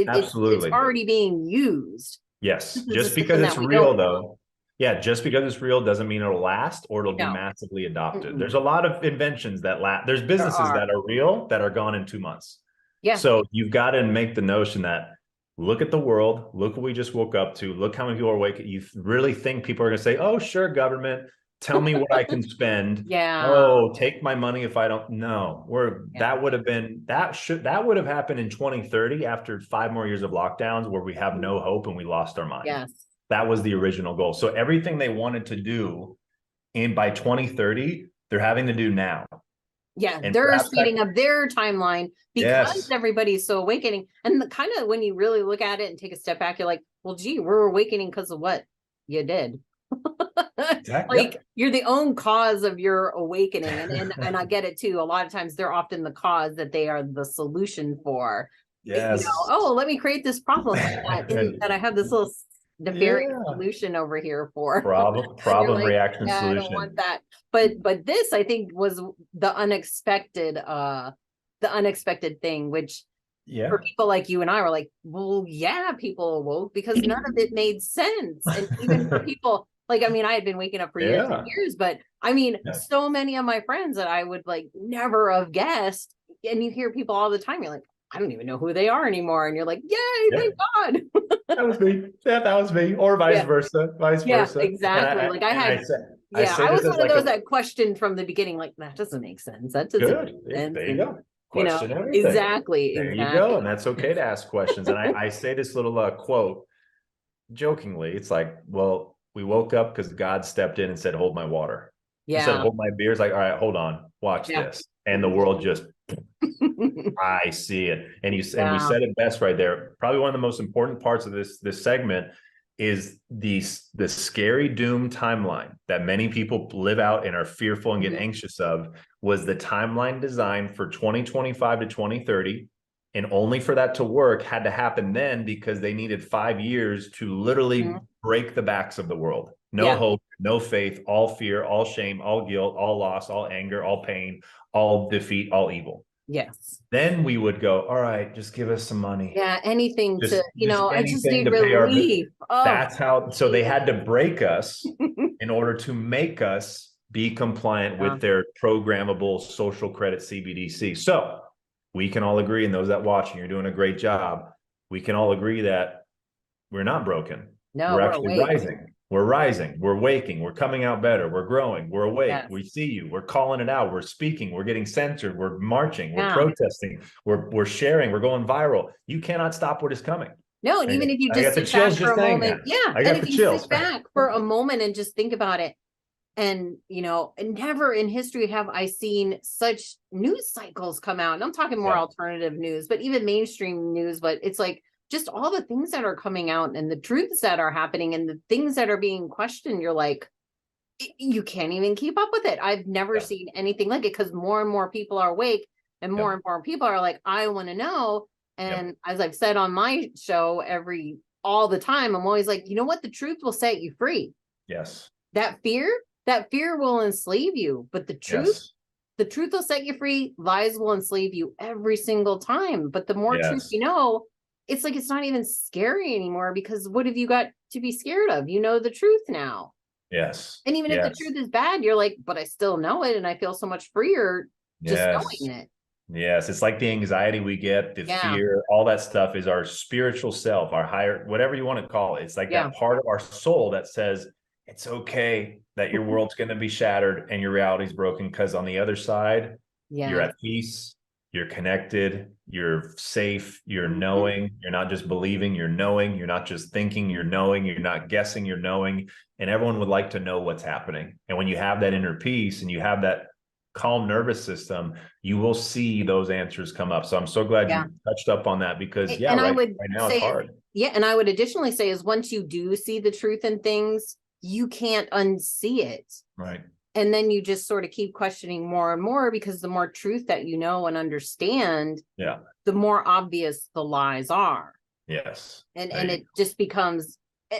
absolutely. It's already being used. Yes, just because it's real, though. Yeah, just because it's real doesn't mean it'll last or it'll be massively adopted. There's a lot of inventions that last. There's businesses that are real that are gone in 2 months. Yeah. So you've got to make the notion that, look at the world, look what we just woke up to, look how many people are waking. You really think people are going to say, oh, sure, government, tell me what I can spend. Oh, take my money if I don't. No, that would have happened in 2030 after 5 more years of lockdowns where we have no hope and we lost our mind. Yes. That was the original goal. So everything they wanted to do by 2030, they're having to do now. Yeah, and they're speeding up their timeline because everybody's so awakening. And kind of when you really look at it and take a step back, you're like, well, gee, we're awakening because of what you did. Exactly. Like you're the own cause of your awakening. And I get it too. A lot of times they're often the cause that they are the solution for. Yes. Oh, let me create this problem that I have this little nefarious Yeah. solution over here for. And you're Problem like, reaction yeah, I don't solution. want that. But this I think was the unexpected thing, which Yeah. for people like you and I were like, well, yeah, people awoke because none of it made sense. And even for people like, I mean, I had been waking up for years and Yeah. years, but I mean, Yeah. so many of my friends that I would like never have guessed. And you hear people all the time, you're like, I don't even know who they are anymore. And you're like, yay, Yeah. thank God. That was me. Yeah, that was me. Or vice Yeah. versa. Vice Yeah, versa. And exactly. Like I had, I yeah, say I was this as one of like those a that questioned from the beginning, like that doesn't make sense. That doesn't good. make sense. There you And go. Question everything. exactly, There you go. And exactly. that's okay to ask questions. And I say this little quote jokingly. It's like, well, we woke up because God stepped in and said, hold my water. Instead of Yeah. hold my beer, it's like, all right, hold on, watch Yeah. this. And the world just, I see it. And and we Yeah. said it best right there. Probably one of the most important parts of this segment is the scary doom timeline that many people live out and are fearful and get anxious of was the timeline designed for 2025 to 2030. And only for that to work had to happen then because they needed 5 years to literally break the backs of the world. No hope, no faith, all fear, all shame, all guilt, all loss, all anger, all pain, all defeat, all evil. Yes. Then we would go, all right, just give us some money. Yeah, anything Just to, I just anything need to pay our bill. relief. Oh, That's how, so they had to break us in order to make us be compliant with their programmable social credit CBDC. So we can all agree, and those that watching, you're doing a great job. We can all agree that we're not broken. no, We're we're actually awake. rising. We're rising. We're waking. We're coming out better. We're growing. We're awake. Yes. We see you. We're calling it out. We're speaking. We're getting censored. We're marching. We're Yeah. protesting. We're sharing. We're going viral. You cannot stop what is coming. No, and even if you I just got the sit back chills for just a saying moment, that. yeah, I and got if the you chills. sit back for a moment and just think about it, and never in history have I seen such news cycles come out. And I'm talking more alternative news, but even mainstream news. But it's like just all the things that are coming out and the truths that are happening and the things that are being questioned. You're like, you can't even keep up with it. I've never seen anything like it because more and more people are awake and more people are like, I want to know. And as I've said on my show all the time, I'm always like, you know what? The truth will set you free. Yes. That fear will enslave you, but the truth will set you free. Lies will enslave you every single time. But the more truth you know, it's like it's not even scary anymore because what have you got to be scared of? You know the truth now. Yes. And even if the truth is bad, you're like, but I still know it and I feel so much freer just knowing it. Yes, it's like the anxiety we get, the fear, all that stuff is our spiritual self, our higher, whatever you want to call it. It's like that part of our soul that says, it's okay that your world's going to be shattered and your reality's broken because on the other side, you're at peace, you're connected, you're safe, you're knowing, you're not just believing, you're knowing, you're not just thinking, you're knowing, you're not guessing, you're knowing. And everyone would like to know what's happening. And when you have that inner peace and you have that calm nervous system, you will see those answers come up. So I'm so glad you touched up on that because right now it's hard. And I would additionally say is once you do see the truth in things, you can't unsee it. Right. And then you just sort of keep questioning more and more because the more truth that you know and understand, the more obvious the lies are. Yes. And it just becomes,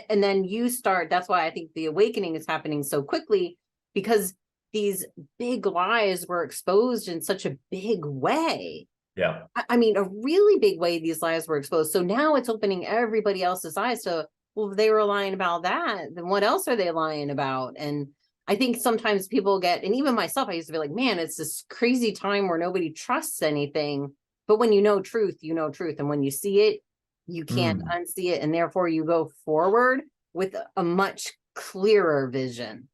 and then you start, that's why I think the awakening is happening so quickly because these big lies were exposed in such a big way. Yeah. I mean, a really big way these lies were exposed. So now it's opening everybody else's eyes to, well, if they were lying about that, then what else are they lying about? And I think sometimes people get, and even myself, I used to be like, man, it's this crazy time where nobody trusts anything. But when you know truth, you know truth. And when you see it, you can't unsee it. And therefore you go forward with a much clearer vision.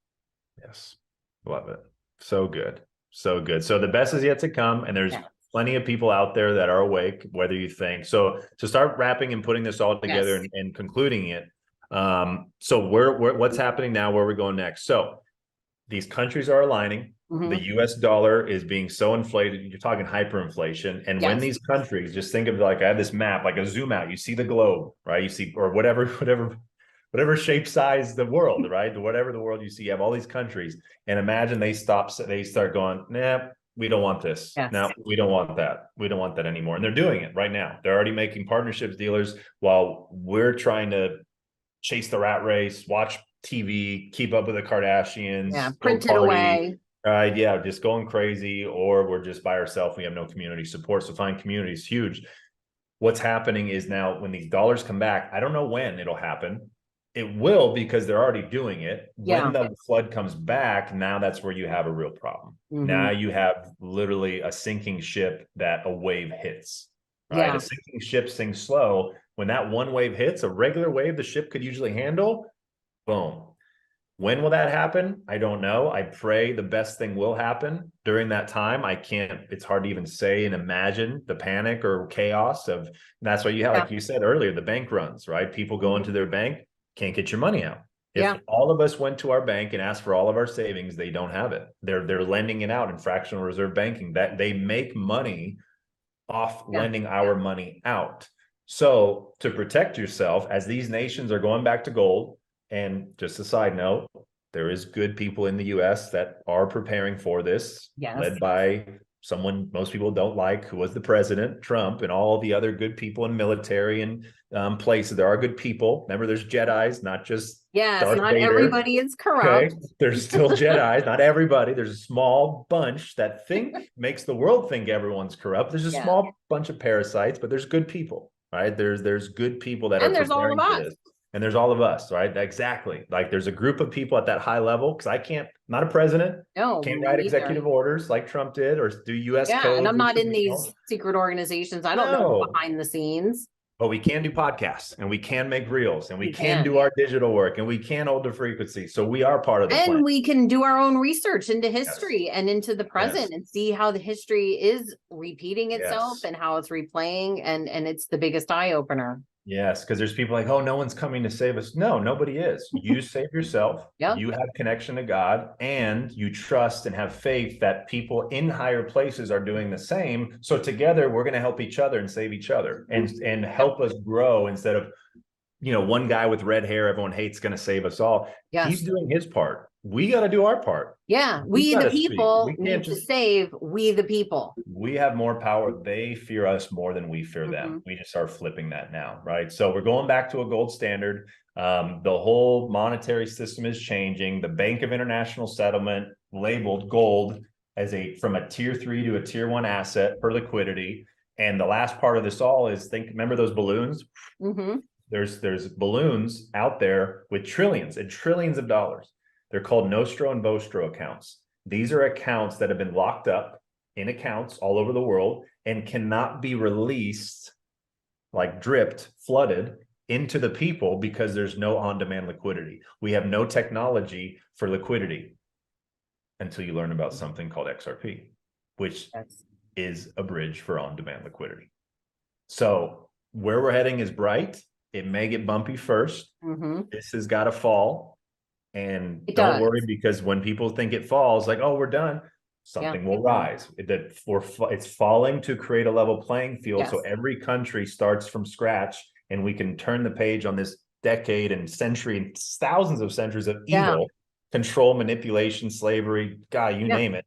Yes. Love it. So good. So good. So the best is yet to come. And there's plenty of people out there that are awake, whether you think. So to start wrapping and putting this all together and concluding it. So what's happening now? Where are we going next? So these countries are aligning. The US dollar is being so inflated. You're talking hyperinflation. And when these countries, just think of like, I have this map, like a zoom out, you see the globe, right? You see, or whatever whatever shape, size the world, right? Whatever the world you see, you have all these countries, and imagine they start going, nah, we don't want this. Yes. No, we don't want that. We don't want that anymore. And they're doing it right now. They're already making partnerships, dealers, while we're trying to chase the rat race, watch TV, keep up with the Kardashians, Yeah, go print it party, away. right? Yeah, just going crazy, or we're just by ourselves. We have no community support. So find community is huge. What's happening is now when these dollars come back, I don't know when it'll happen. It will, because they're already doing it. Yeah. When the flood comes back, now that's where you have a real problem. Now you have literally a sinking ship that a wave hits, right? Yeah. A sinking ship sinks slow. When that one wave hits, a regular wave the ship could usually handle, boom. When will that happen? I don't know. I pray the best thing will happen during that time. I can't, it's hard to even say and imagine the panic or chaos of, that's why you have, like you said earlier, the bank runs, right? People go into their bank, can't get your money out. If all of us went to our bank and asked for all of our savings, they don't have it. They're lending it out in fractional reserve banking. That they make money off lending our money out. So to protect yourself, as these nations are going back to gold, and just a side note, there is good people in the US that are preparing for this, led by someone most people don't like, who was the president, Trump, and all the other good people in military and places. There are good people. Remember, there's Jedis, not just Darth not Vader. everybody is corrupt. Okay, there's still Jedis, not everybody. There's a small bunch that makes the world think everyone's corrupt. There's a small bunch of parasites, but there's good people, right? There's good people that are preparing for this. And there's all of us, right? Exactly. Like there's a group of people at that high level, because I'm not a president. Can't write executive orders like Trump did, or do US codes. And I'm not in these secret organizations. I don't know behind the scenes. But we can do podcasts, and we can make reels, and we can do our digital work, and we can hold the frequency. So we are part of the plan. And we can do our own research into history and into the present and see how the history is repeating itself and how it's replaying. And it's the biggest eye opener. Yes, because there's people like, oh, no one's coming to save us. No, nobody is. You save yourself. You have connection to God, and you trust and have faith that people in higher places are doing the same. So together, we're going to help each other and save each other and help us grow, instead of, one guy with red hair everyone hates going to save us all. He's doing his part. We got to do our part. We the people need to save we the people. We have more power. They fear us more than we fear them. We just are flipping that now, right? So we're going back to a gold standard. The whole monetary system is changing. The Bank of International Settlement labeled gold as from a tier 3 to a tier 1 asset for liquidity. And the last part of this all is, remember those balloons? There's balloons out there with trillions and trillions of dollars. They're called Nostro and Vostro accounts. These are accounts that have been locked up in accounts all over the world and cannot be released, like dripped, flooded into the people, because there's no on-demand liquidity. We have no technology for liquidity until you learn about something called XRP, which is a bridge for on-demand liquidity. So where we're heading is bright. It may get bumpy first. This has got to fall. And don't worry, because when people think it falls, like, oh, we're done, something will rise. It's falling to create a level playing field. So every country starts from scratch, and we can turn the page on this decade and century and thousands of centuries of evil, control, manipulation, slavery, God, you name it.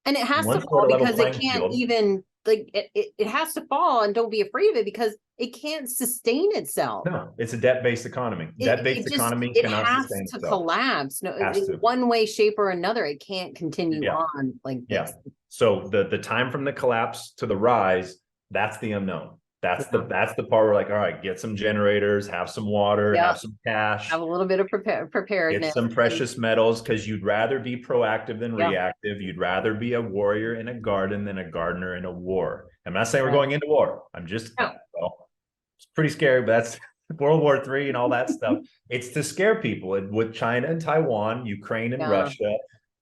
And it has to fall, because it can't even, like, it has to fall, and don't be afraid of it, because it can't sustain itself. No, it's a debt-based economy. Debt-based economy cannot sustain itself. It has to collapse. No, in one way, shape, or another, it can't continue on like this. So the time from the collapse to the rise, that's the unknown. That's the part where, like, all right, get some generators, have some water, have some cash, have a little bit of preparedness, get some precious metals, because you'd rather be proactive than reactive. You'd rather be a warrior in a garden than a gardener in a war. I'm not saying we're going into war. I'm just it's pretty scary, but that's World War III and all that stuff. It's to scare people. And with China and Taiwan, Ukraine and Russia,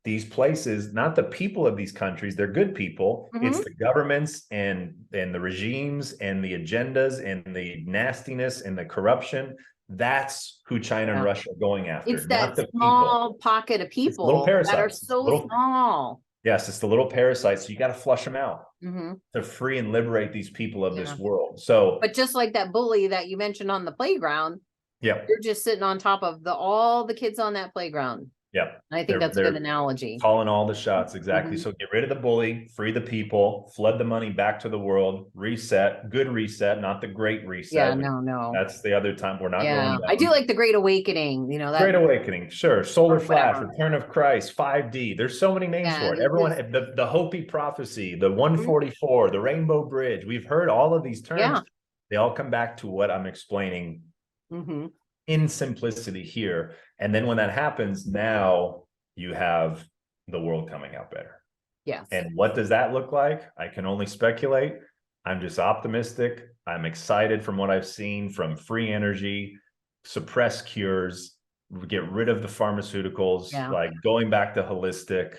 these places, not the people of these countries, they're good people. It's the governments and the regimes and the agendas and the nastiness and the corruption. That's who China and Russia are going after. It's that small pocket of people that are so small. Yes, it's the little parasites. So you got to flush them out to free and liberate these people of this world. So, but just like that bully that you mentioned on the playground, Yeah. You're just sitting on top of all the kids on that playground. Yeah. And I think that's a good analogy. Calling all the shots. Exactly. Mhm. So get rid of the bully, free the people, flood the money back to the world, reset, good reset, not the great reset. Yeah, no. That's the other time we're not going I do down. like the Great Awakening, you know, that Great Awakening, sure. Solar or Flash, whatever. Return of Christ, 5D. There's so many names Yeah, for it. Everyone, the Hopi prophecy, the Mhm. 144, the Rainbow Bridge. We've heard all of these terms. Yeah. They all come back to what I'm explaining Mhm. in simplicity here. And then when that happens, now you have the world coming out better. Yes. And what does that look like? I can only speculate. I'm just optimistic. I'm excited from what I've seen from free energy, suppress cures, get rid of the pharmaceuticals, Yeah. like going back to holistic,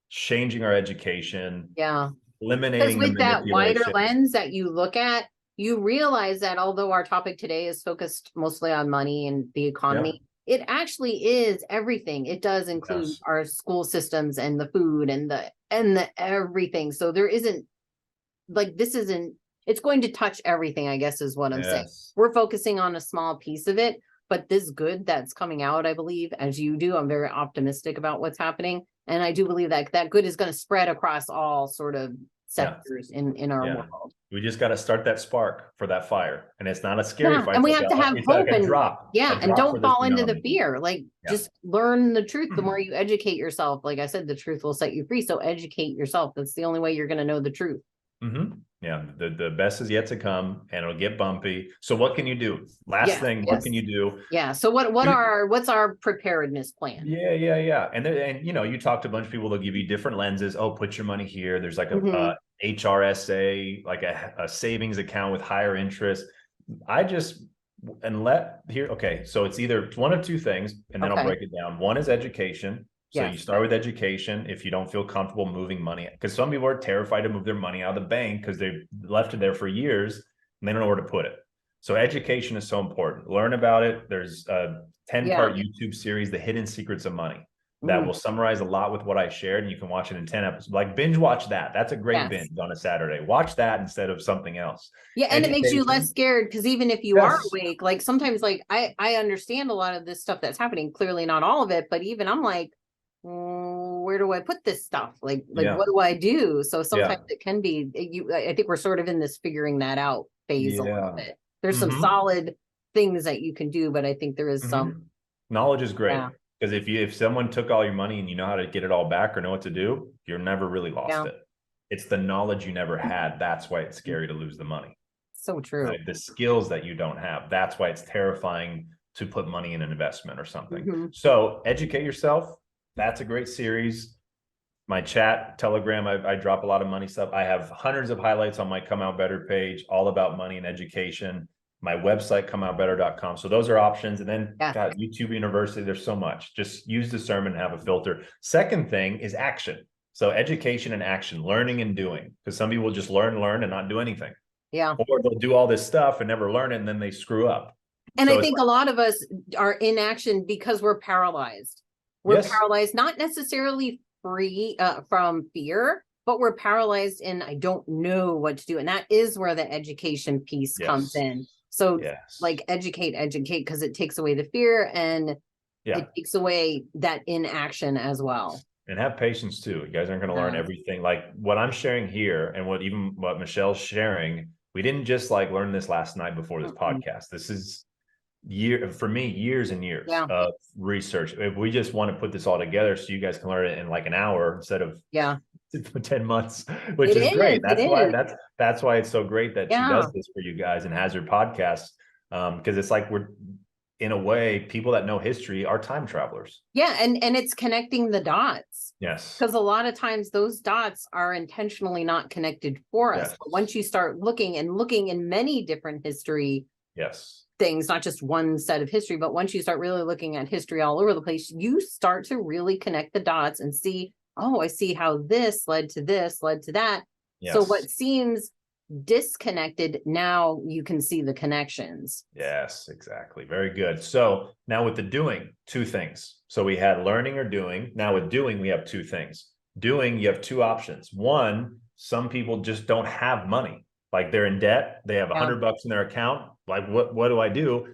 changing our education, Yeah. Because eliminating the with that wider manipulation. lens that you look at, you realize that although our topic today is focused mostly on money and the economy, it actually is everything. It does include our school systems and the food and the everything. So there isn't like this isn't it's going to touch everything, I guess is what I'm saying. We're focusing on a small piece of it, but this good that's coming out, I believe, as you do, I'm very optimistic about what's happening. And I do believe that that good is going to spread across all sort of sectors in our world. We just got to start that spark for that fire. And it's not a scary fire. And we have to have it's hope like a and drop. and don't fall into the tsunami. fear. Like just learn the truth. The more you educate yourself, like I said, the truth will set you free. So educate yourself. That's the only way you're going to know the truth. Yeah, the best is yet to come, and it'll get bumpy. So what can you do? Last thing, what can you do? Yeah. So what's our preparedness plan? Yeah. And you know, you talk to a bunch of people, they'll give you different lenses. Oh, put your money here. There's like a HRSA, like a savings account with higher interest. Okay, so it's either one of two things, and then I'll break it down. One is education. So you start with education if you don't feel comfortable moving money, because some people are terrified to move their money out of the bank because they've left it there for years and they don't know where to put it. So education is so important. Learn about it. There's a 10-part YouTube series, The Hidden Secrets of Money, that will summarize a lot with what I shared, and you can watch it in 10 episodes. Like binge watch that. That's a great binge on a Saturday. Watch that instead of something else. Yeah, and it makes you less scared, because even if you are awake, like sometimes like I understand a lot of this stuff that's happening, clearly not all of it, but even I'm like, where do I put this stuff? Like what do I do? So sometimes it can be I think we're sort of in this figuring that out phase a little bit. There's some solid things that you can do, but I think there is some knowledge is great, because if someone took all your money and you know how to get it all back or know what to do, you're never really lost it. It's the knowledge you never had. That's why it's scary to lose the money. So true. Right? The skills that you don't have. That's why it's terrifying to put money in an investment or something. So educate yourself. That's a great series. My chat, Telegram, I drop a lot of money stuff. I have hundreds of highlights on my Come Out Better page, all about money and education. My website, comeoutbetter.com. So those are options. And then God, YouTube University, there's so much. Just use discernment and have a filter. Second thing is action. So education and action, learning and doing, because some people just learn and not do anything. Yeah. Or they'll do all this stuff and never learn it, and then they screw up. And I think a lot of us are in action because we're paralyzed. We're paralyzed, not necessarily free from fear, but we're paralyzed in I don't know what to do. And that is where the education piece comes in. So like educate, because it takes away the fear, and it takes away that inaction as well. And have patience too. You guys aren't going to learn everything. Like what I'm sharing here and what Michelle's sharing, we didn't just like learn this last night before this podcast. This is years and years of research. If we just want to put this all together so you guys can learn it in like an hour instead of 10 months, which is great. That's why it's so great that she does this for you guys and has her podcast. Because it's like we're, in a way, people that know history are time travelers. Yeah, and it's connecting the dots. Yes. Because a lot of times those dots are intentionally not connected for us. But once you start looking in many different history things, not just one set of history, but once you start really looking at history all over the place, you start to really connect the dots and see, oh, I see how this led to that. So what seems disconnected, now you can see the connections. Yes, exactly. Very good. So now with the doing, two things. So we had learning or doing. Now with doing, we have two things. Doing, you have two options. One, some people just don't have money. Like they're in debt. They have $100 in their account. Like what do I do?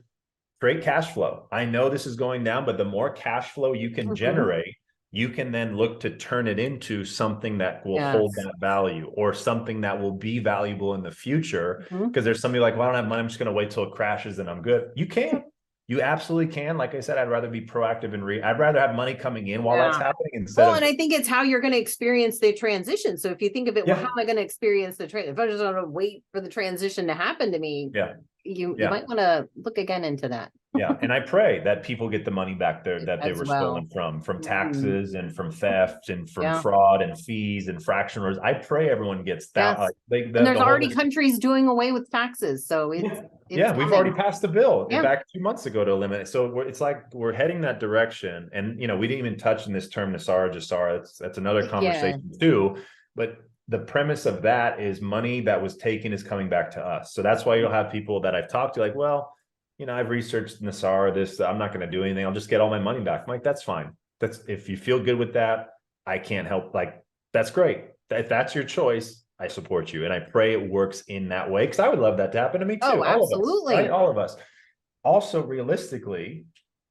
create cash flow. I know this is going down, but the more cash flow you can generate, you can then look to turn it into something that will hold that value, or something that will be valuable in the future. Because there's somebody like, well, I don't have money, I'm just going to wait till it crashes and I'm good. You can. You absolutely can. Like I said, I'd rather be proactive and I'd rather have money coming in while that's happening instead of. And I think it's how you're going to experience the transition. So if you think of it, well, how am I going to experience the transition? If I just want to wait for the transition to happen to me, you might want to look again into that. And I pray that people get the money back there that they were stolen from taxes and from theft and from fraud and fees and fraction orders. I pray everyone gets that. And there's already countries doing away with taxes, so it's we've already passed the bill back 2 months ago to eliminate. So it's like we're heading that direction, and we didn't even touch in this term NESARA, JASARA. That's another conversation too. But the premise of that is money that was taken is coming back to us. So that's why you'll have people that I've talked to like, well, I've researched NESARA, this, I'm not going to do anything. I'll just get all my money back. I'm like, that's fine. That's, if you feel good with that, I can't help. Like, that's great. If that's your choice, I support you. And I pray it works in that way, because I would love that to happen to me too. Oh, absolutely. All of us, right? All of us. Also, realistically,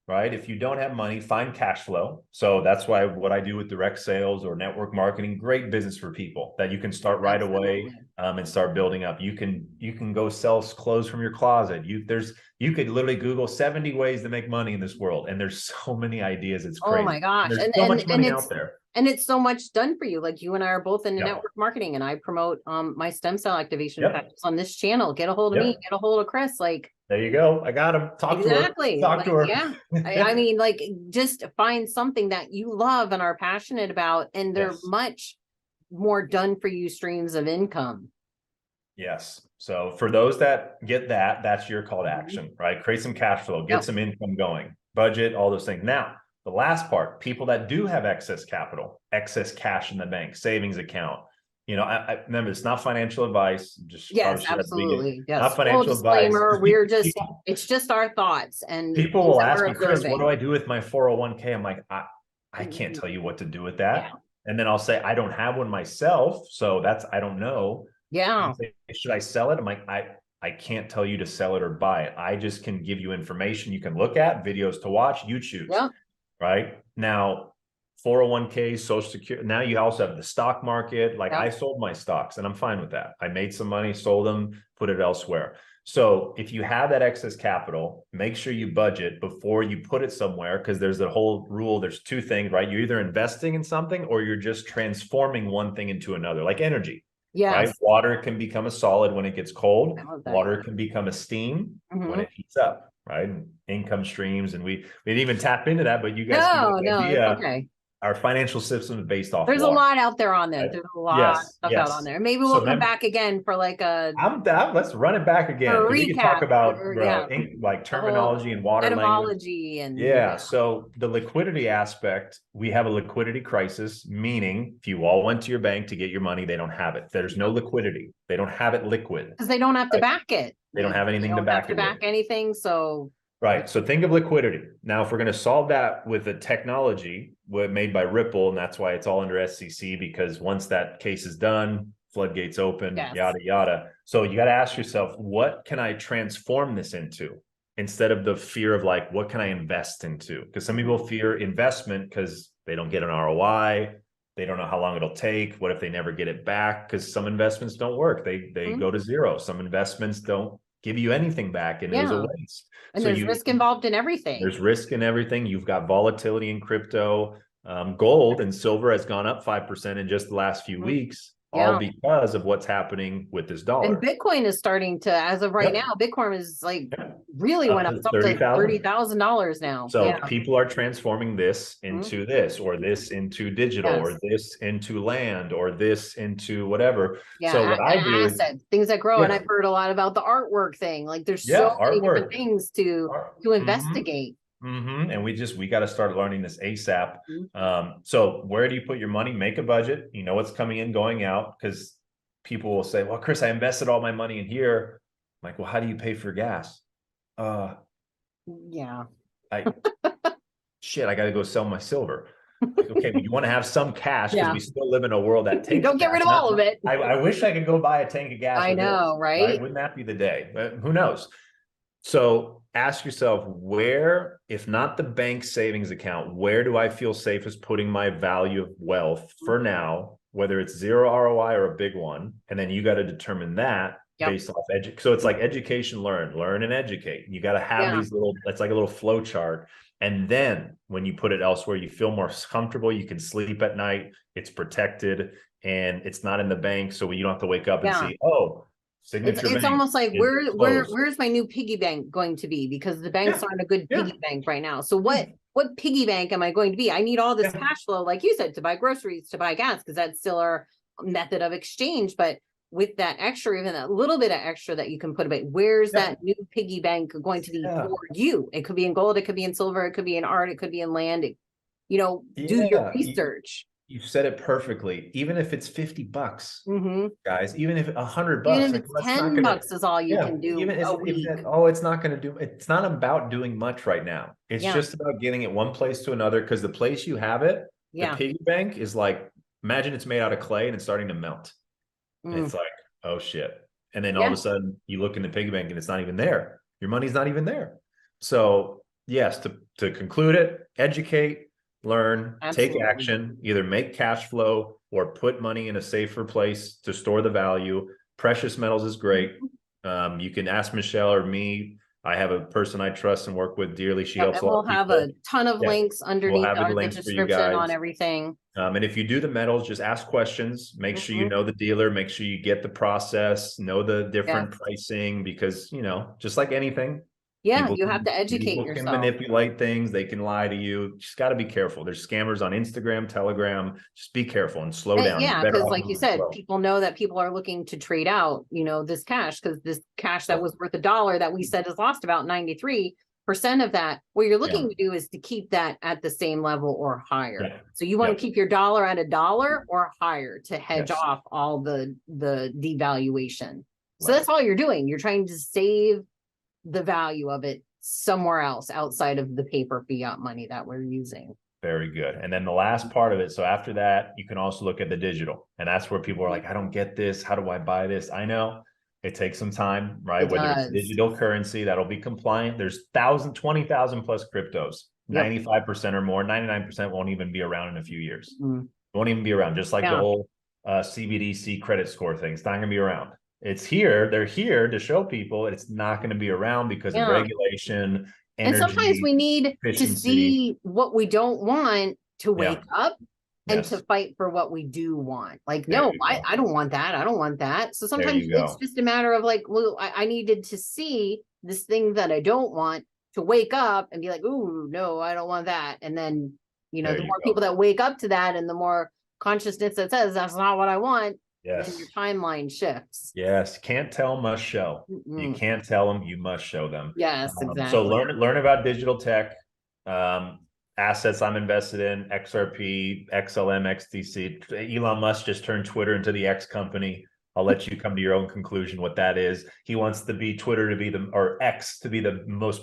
right? If you don't have money, find cash flow. So that's why what I do with direct sales or network marketing, great business for people that you can start right away and start building up. You can go sell clothes from your closet. You could literally Google 70 ways to make money in this world. And there's so many ideas. It's crazy. Oh my gosh. And there's so much money out there. And it's so much done for you. Like you and I are both in network marketing, and I promote my stem cell activation packages on this channel. Get a hold of me, get a hold of Chris. Like, there you go. I got him. Talk to her. Talk to her. Yeah. I mean, like, just find something that you love and are passionate about, and they're much more done for you streams of income. Yes. So for those that get that, that's your call to action, right? Create some cash flow, get some income going, budget, all those things. Now, the last part, people that do have excess capital, excess cash in the bank, savings account. I remember, it's not financial advice. Just absolutely. Not financial advice. We're just, it's just our thoughts. And people will ask me, Chris, what do I do with my 401k? I'm like, I can't tell you what to do with that. And then I'll say, I don't have one myself. So I don't know. Say, should I sell it? I'm like, I can't tell you to sell it or buy it. I just can give you information you can look at, videos to watch, you choose. Right now, 401k, Social Security. Now you also have the stock market. Like I sold my stocks and I'm fine with that. I made some money, sold them, put it elsewhere. So if you have that excess capital, make sure you budget before you put it somewhere, because there's a whole rule. There's two things, right? You're either investing in something or you're just transforming one thing into another, like energy. Right? Water can become a solid when it gets cold. Water can become a steam when it heats up. Right? Income streams, and we didn't even tap into that, but you guys okay. Our financial system is based off there's water. A lot out there on there. There's a lot of stuff out on there. Maybe we'll come back again for like a let's run it back again. We can talk about like terminology and water etymology language. And so the liquidity aspect, we have a liquidity crisis, meaning if you all went to your bank to get your money, they don't have it. There's no liquidity. They don't have it liquid. Because they don't have to back it. They don't have anything to back it. Anything. So right. So think of liquidity. Now, if we're going to solve that with a technology made by Ripple, and that's why it's all under SEC, because once that case is done, floodgates open, yada, yada. So you got to ask yourself, what can I transform this into? Instead of the fear of like, what can I invest into? Because some people fear investment because they don't get an ROI. They don't know how long it'll take. What if they never get it back? Because some investments don't work. They go to zero. Some investments don't give you anything back, and it was a waste. And so there's risk involved in everything. There's risk in everything. You've got volatility in crypto. Gold and silver has gone up 5% in just the last few weeks, all because of what's happening with this dollar. And Bitcoin is starting to, as of right now, Bitcoin is like really went up. It's up to $30,000 now. So people are transforming this into this, or this into digital, or this into land, or this into whatever. So what I do is things that grow. And I've heard a lot about the artwork thing. Like there's so many different things to investigate. And we got to start learning this ASAP. So where do you put your money? Make a budget. You know what's coming in, going out, because people will say, well, Chris, I invested all my money in here. I'm like, well, how do you pay for gas? I got to go sell my silver. Like, okay, but you want to have some cash, because we still live in a world that takes don't get rid of all of it. I wish I could go buy a tank of gas. I know, right? Wouldn't that be the day? But who knows? So ask yourself, where, if not the bank savings account, where do I feel safest putting my value of wealth for now, whether it's zero ROI or a big one? And then you got to determine that based off so it's like education, learn and educate. You got to have these little, it's like a little flow chart. And then when you put it elsewhere, you feel more comfortable. You can sleep at night. It's protected and it's not in the bank. So you don't have to wake up and see, oh, Signature it's Bank almost like closed. where's my new piggy bank going to be? Because the banks aren't a good piggy bank right now. So what piggy bank am I going to be? I need all this cash flow, like you said, to buy groceries, to buy gas, because that's still our method of exchange. But with that extra, even that little bit of extra that you can put away, where's that new piggy bank going to be for you? It could be in gold, it could be in silver, it could be in art, it could be in land. Do your research. You said it perfectly. Even if it's $50, guys, even if $100, even if it's $10 is all you can do a week. It's not going to do. It's not about doing much right now. It's just about getting it one place to another, because the place you have it, the piggy bank is like, imagine it's made out of clay and it's starting to melt. And it's like, oh shit. And then all of a sudden you look in the piggy bank and it's not even there. Your money's not even there. So yes, to conclude it, educate, learn, take action, either make cash flow or put money in a safer place to store the value. Precious metals is great. You can ask Michelle or me. I have a person I trust and work with dearly. She helps a lot. We'll have a ton of links underneath the description on everything. And if you do the metals, just ask questions. Make sure you know the dealer. Make sure you get the process, know the different pricing, because, just like anything, you have to educate yourself. People can manipulate things. They can lie to you. Just got to be careful. There's scammers on Instagram, Telegram. Just be careful and slow down. Yeah, because like you said, people know that people are looking to trade out, this cash, because this cash that was worth $1 that we said has lost about 93% of that. What you're looking to do is to keep that at the same level or higher. So you want to keep your dollar at $1 or higher to hedge off all the devaluation. So that's all you're doing. You're trying to save the value of it somewhere else outside of the paper fiat money that we're using. Very good. And then the last part of it, so after that, you can also look at the digital. And that's where people are like, I don't get this. How do I buy this? I know it takes some time, right? Whether it's digital currency, that'll be compliant. There's 20,000 plus cryptos, 95% or more, 99% won't even be around in a few years. Won't even be around. Just like the whole CBDC credit score thing. It's not going to be around. It's here. They're here to show people it's not going to be around because of regulation, energy, and sometimes we need to see what we don't want to wake up and to fight for what we do want. Like, no, I don't want that. I don't want that. So sometimes it's just a matter of like, well, I needed to see this thing that I don't want to wake up and be like, ooh, no, I don't want that. And then, the more people that wake up to that and the more consciousness that says that's not what I want, then your timeline shifts. Yes. Can't tell, must show. You can't tell them, you must show them. Yes, exactly. So learn about digital tech, assets I'm invested in, XRP, XLM, XTC. Elon Musk just turned Twitter into the X company. I'll let you come to your own conclusion what that is. He wants to be Twitter to be or X to be the most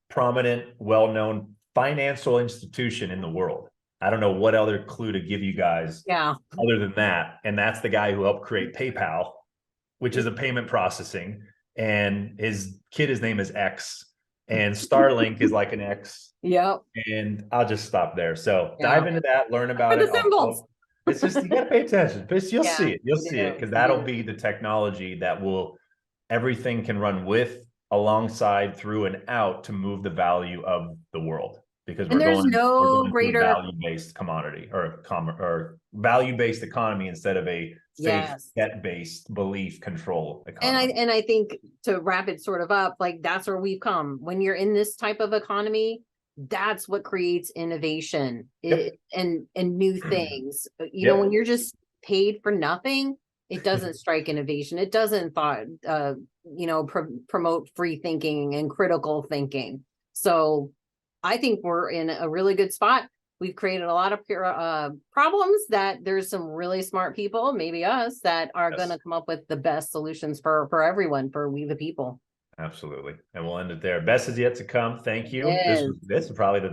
prominent, well-known financial institution in the world. I don't know what other clue to give you guys other than that. And that's the guy who helped create PayPal, which is a payment processing. And his name is X. And Starlink is like an X. Yep. And I'll just stop there. So dive into that, learn about it. It's just, you got to pay attention. You'll see it. You'll see it, because that'll be the technology that everything can run with, alongside, through, and out to move the value of the world. Because we're going greater value-based commodity or value-based economy instead of a safe debt-based belief control economy. And I think, to wrap it sort of up, like, that's where we've come. When you're in this type of economy, that's what creates innovation and new things. When you're just paid for nothing, it doesn't strike innovation. It doesn't promote free thinking and critical thinking. So I think we're in a really good spot. We've created a lot of problems that there's some really smart people, maybe us, that are going to come up with the best solutions for everyone, for we the people. Absolutely. And we'll end it there. Best is yet to come. Thank you. This is probably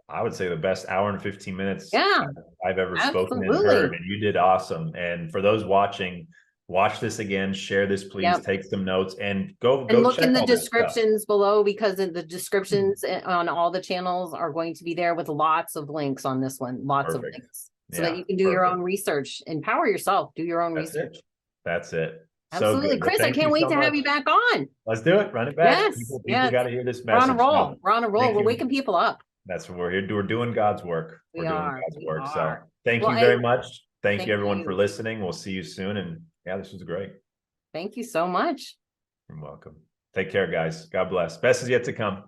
I would say the best hour and 15 minutes I've ever spoken and heard. And you did awesome. And for those watching, watch this again, share this, please. Yep. Take some notes and go look check in the all this stuff. descriptions below, because in the descriptions on all the channels are going to be there with lots of links on this one, lots of links, so that you can do your own research, empower yourself, do your own research. That's it. Absolutely. So Chris, I can't wait to have you back on. Let's do it. Run it back. Yes, People got to hear this we're on a message. roll. We're on a roll. We're waking people up. That's what we're here. We're doing God's work. We are. So thank you very much. Thank you everyone for listening. We'll see you soon. And yeah, this was great. Thank you so much. You're welcome. Take care, guys. God bless. Best is yet to come.